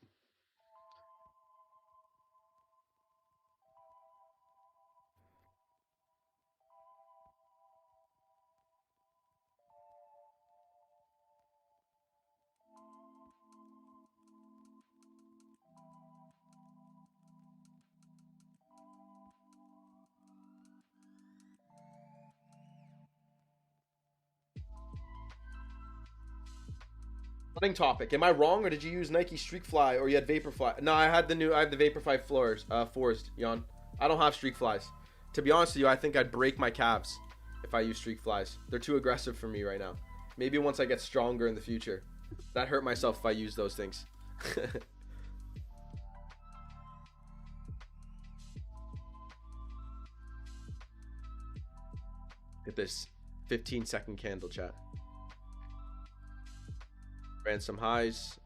Running topic. Am I wrong, or did you use Nike Streak Fly, or you had Vaporfly? No, I have the Vaporfly floors, fours, Jan. I don't have Streak Flies. To be honest with you, I think I'd break my calves if I use Streak Flies. They're too aggressive for me right now. Maybe once I get stronger in the future. That hurt myself if I use those things. Look at this 15-second candle, chat. Ran some highs.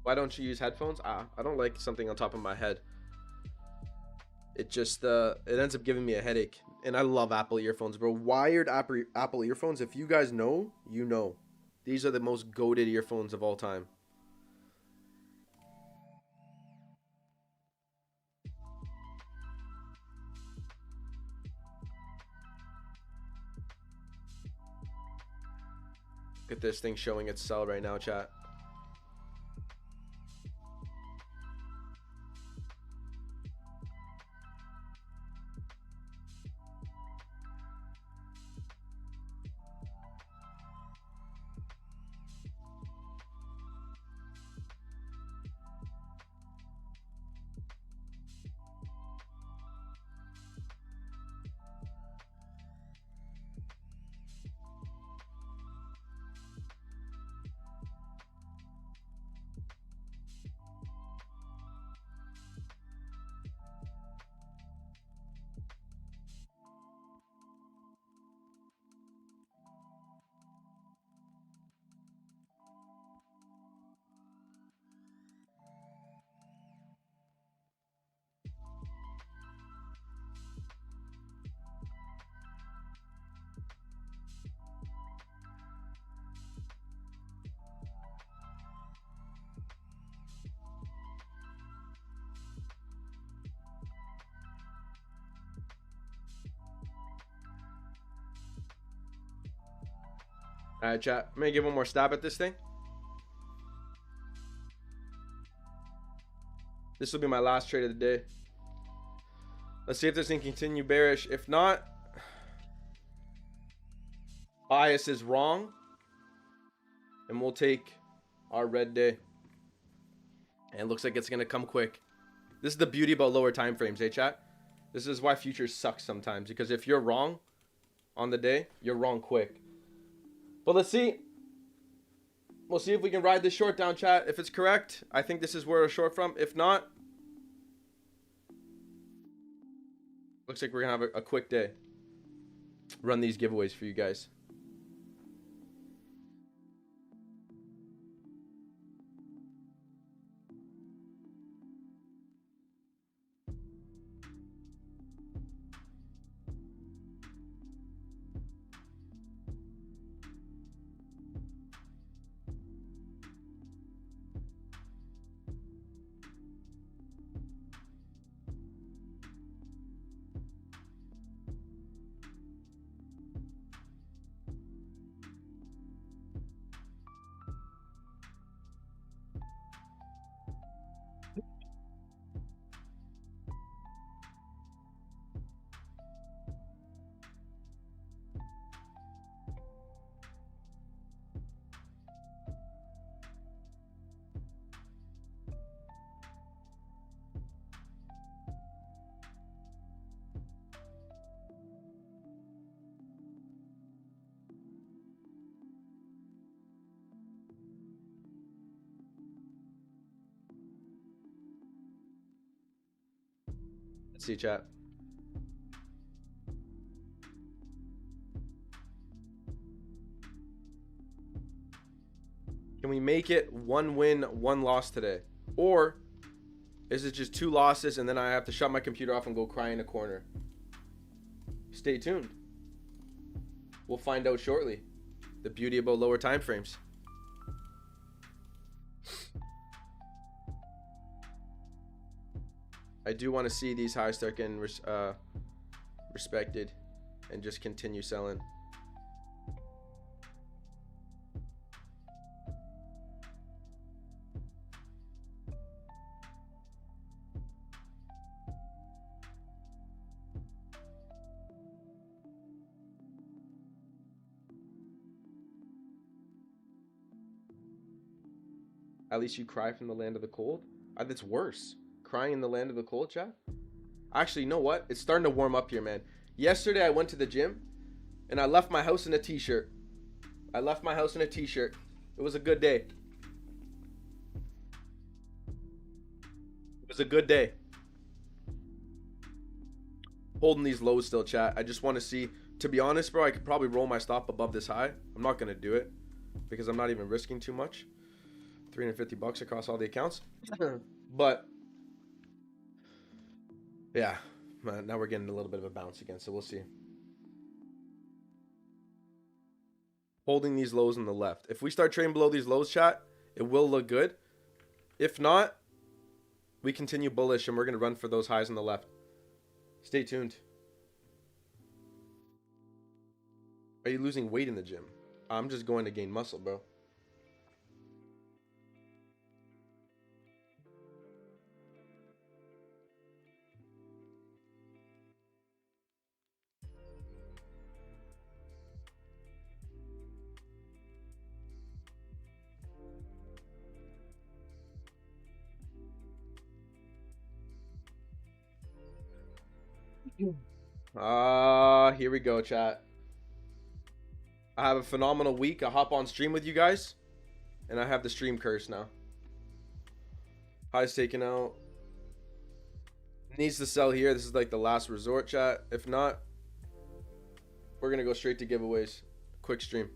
Why don't you use headphones? I don't like something on top of my head. It just it ends up giving me a headache. And I love Apple earphones, bro. Wired Apple earphones. If you guys know, you know. These are the most goated earphones of all time. Look at this thing showing its sell right now, chat. All right, chat. I'm gonna give one more stab at this thing. This will be my last trade of the day. Let's see if this thing can continue bearish. If not, bias is wrong, and we'll take our red day. And it looks like it's gonna come quick. This is the beauty about lower time frames, eh, chat? This is why futures suck sometimes, because if you're wrong on the day, you're wrong quick. But let's see. We'll see if we can ride this short down, chat. If it's correct, I think this is where we're short from. If not, looks like we're gonna have a quick day. Run these giveaways for you guys. Let's see, chat. Can we make it 1 win, 1 loss today? Or is it just 2 losses and then I have to shut my computer off and go cry in a corner? Stay tuned. We'll find out shortly. The beauty about lower time frames. I do want to see these highs start getting respected and just continue selling. At least you cry from the land of the cold. That's worse. Crying in the land of the cold, chat. Actually, you know what? It's starting to warm up here, man. Yesterday I went to the gym and I left my house in a t-shirt. It was a good day. It was a good day. Holding these lows still, chat. I just want to see. To be honest, bro, I could probably roll my stop above this high. I'm not going to do it because I'm not even risking too much. 350 bucks across all the accounts. But yeah, now we're getting a little bit of a bounce again, so we'll see. Holding these lows on the left. If we start trading below these lows, chat, it will look good. If not, we continue bullish and we're going to run for those highs on the left. Stay tuned. Are you losing weight in the gym? I'm just going to gain muscle, bro. Here we go, chat. I have a phenomenal week. I hop on stream with you guys, and I have the stream curse now. Highs taken out. Needs to sell here. This is like the last resort, chat. If not, we're gonna go straight to giveaways. Quick stream.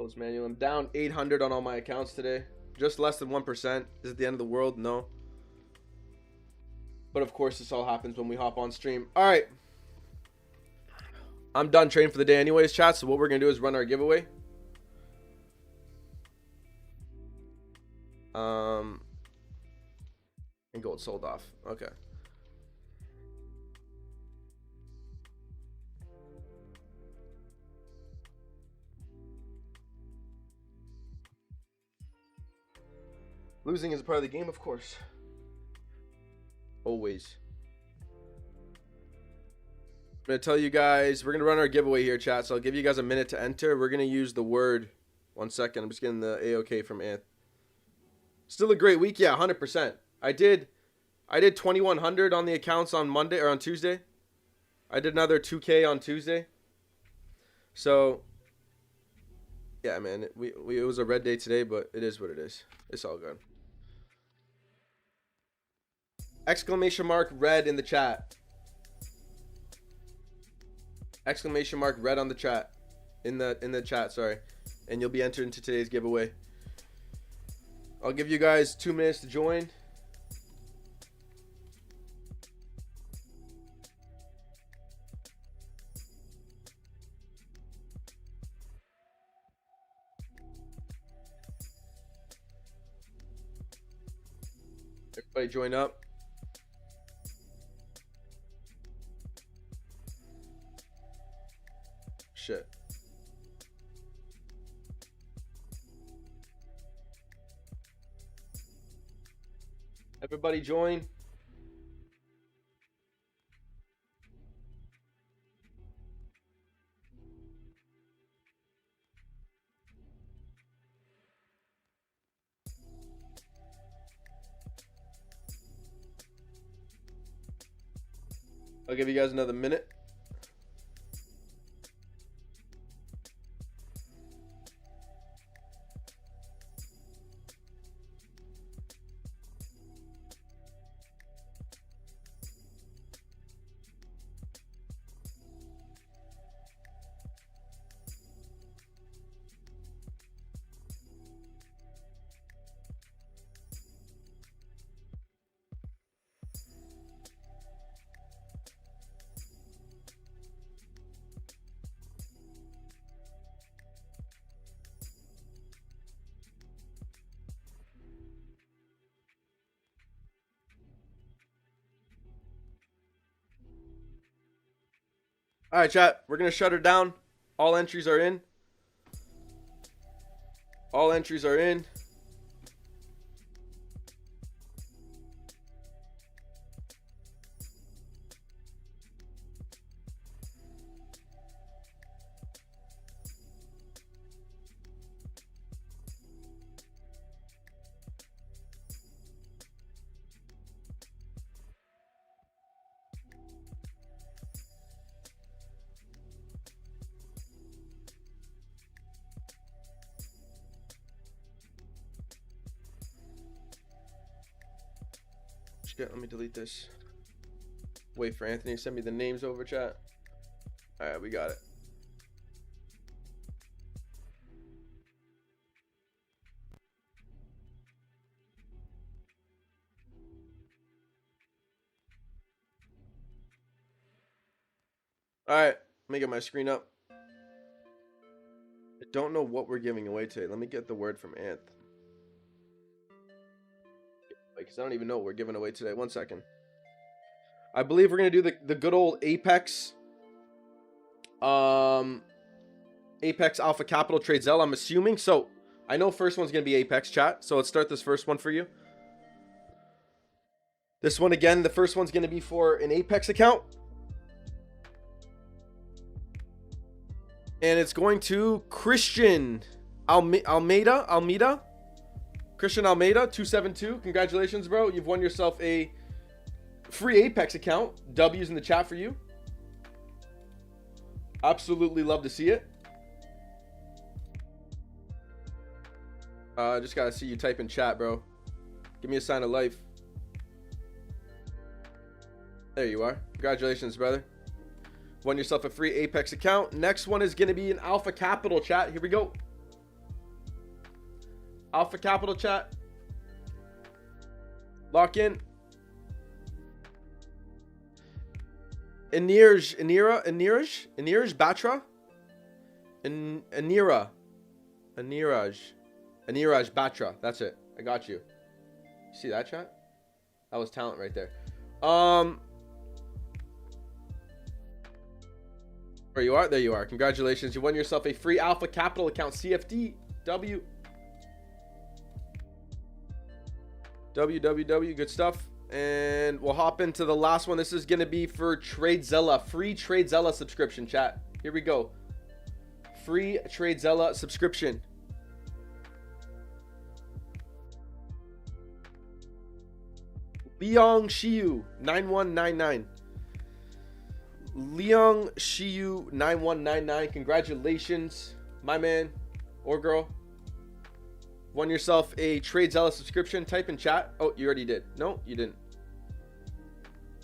Post manual. I'm down 800 on all my accounts today. Just less than 1%. Is it the end of the world? No. But of course, this all happens when we hop on stream. All right. I'm done trading for the day anyways, chat. So what we're going to do is run our giveaway. And gold sold off. Okay. Losing is a part of the game, of course. Always. I'm going to tell you guys, we're going to run our giveaway here, chat. So I'll give you guys a minute to enter. We're going to use the word. 1 second. I'm just getting the A-OK from Anth. Still a great week. Yeah, 100%. I did 2,100 on the accounts on Monday or on Tuesday. I did another 2K on Tuesday. So, yeah, man. It was a red day today, but it is what it is. It's all good. Exclamation mark red in the chat. Exclamation mark red on the chat. In the chat, sorry. And you'll be entered into today's giveaway. I'll give you guys 2 minutes to join. Everybody join up. Shit. Everybody join. I'll give you guys another minute. All right, chat. We're going to shut her down. All entries are in. All entries are in. Shit, let me delete this. Wait for Anthony to send me the names over, chat. All right, we got it. All right, let me get my screen up. I don't know what we're giving away today. Let me get the word from Anth. Because I don't even know what we're giving away today. 1 second. I believe we're going to do the good old Apex. Apex Alpha Capital Trades L, I'm assuming. So, I know first one's going to be Apex, chat. So, let's start this first one for you. This one, again, the first one's going to be for an Apex account. And it's going to Christian Almeida. Christian Almeida, 272. Congratulations, bro. You've won yourself a free Apex account. W's in the chat for you. Absolutely love to see it. Just gotta see you type in chat, bro. Give me a sign of life. There you are. Congratulations, brother. Won yourself a free Apex account. Next one is gonna be an Alpha Capital, chat. Here we go. Alpha Capital chat. Lock in. Anirj Batra. Aniraj Batra. That's it. I got you. See that chat? That was talent right there. There you are. There you are. Congratulations. You won yourself a free Alpha Capital account. CFDW. www. Good stuff. And we'll hop into the last one. This is going to be for TradeZella. Free TradeZella subscription, chat. Here we go. Free TradeZella subscription. Leong Shiyu 9199. Leong Shiyu 9199. Congratulations, my man or girl. Won yourself a TradeZella subscription. Type in chat. Oh, you already did. No, you didn't.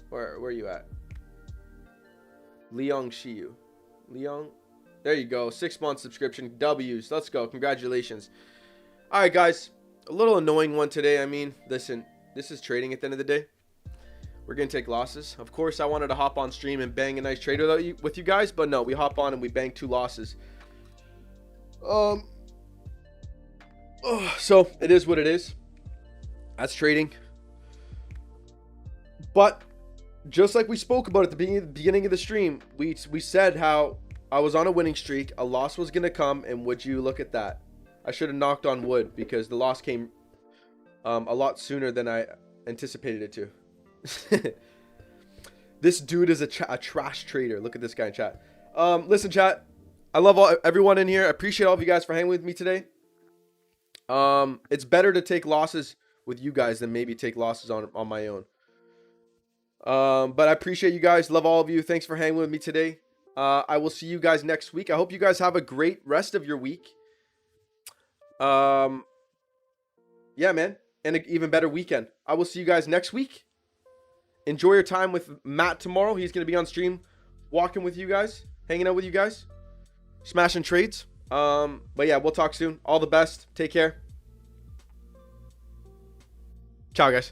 Where are you at? Leong Shiyu. Leong. There you go. 6-month subscription. W's. Let's go. Congratulations. All right, guys. A little annoying one today. I mean, listen, this is trading at the end of the day. We're going to take losses. Of course, I wanted to hop on stream and bang a nice trade with you guys, but no, we hop on and we bang 2 losses. So it is what it is. That's trading. But just like we spoke about at the beginning of the stream, we said how I was on a winning streak. A loss was going to come, and would you look at that? I should have knocked on wood because the loss came a lot sooner than I anticipated it to. This dude is a trash trader. Look at this guy in chat. Listen, chat. I love everyone in here. I appreciate all of you guys for hanging with me today. It's better to take losses with you guys than maybe take losses on my own. But I appreciate you guys. Love all of you. Thanks for hanging with me today. I will see you guys next week. I hope you guys have a great rest of your week. Yeah, man. And an even better weekend. I will see you guys next week. Enjoy your time with Matt tomorrow. He's going to be on stream walking with you guys, hanging out with you guys, smashing trades. But yeah, we'll talk soon. All the best. Take care. Ciao, guys.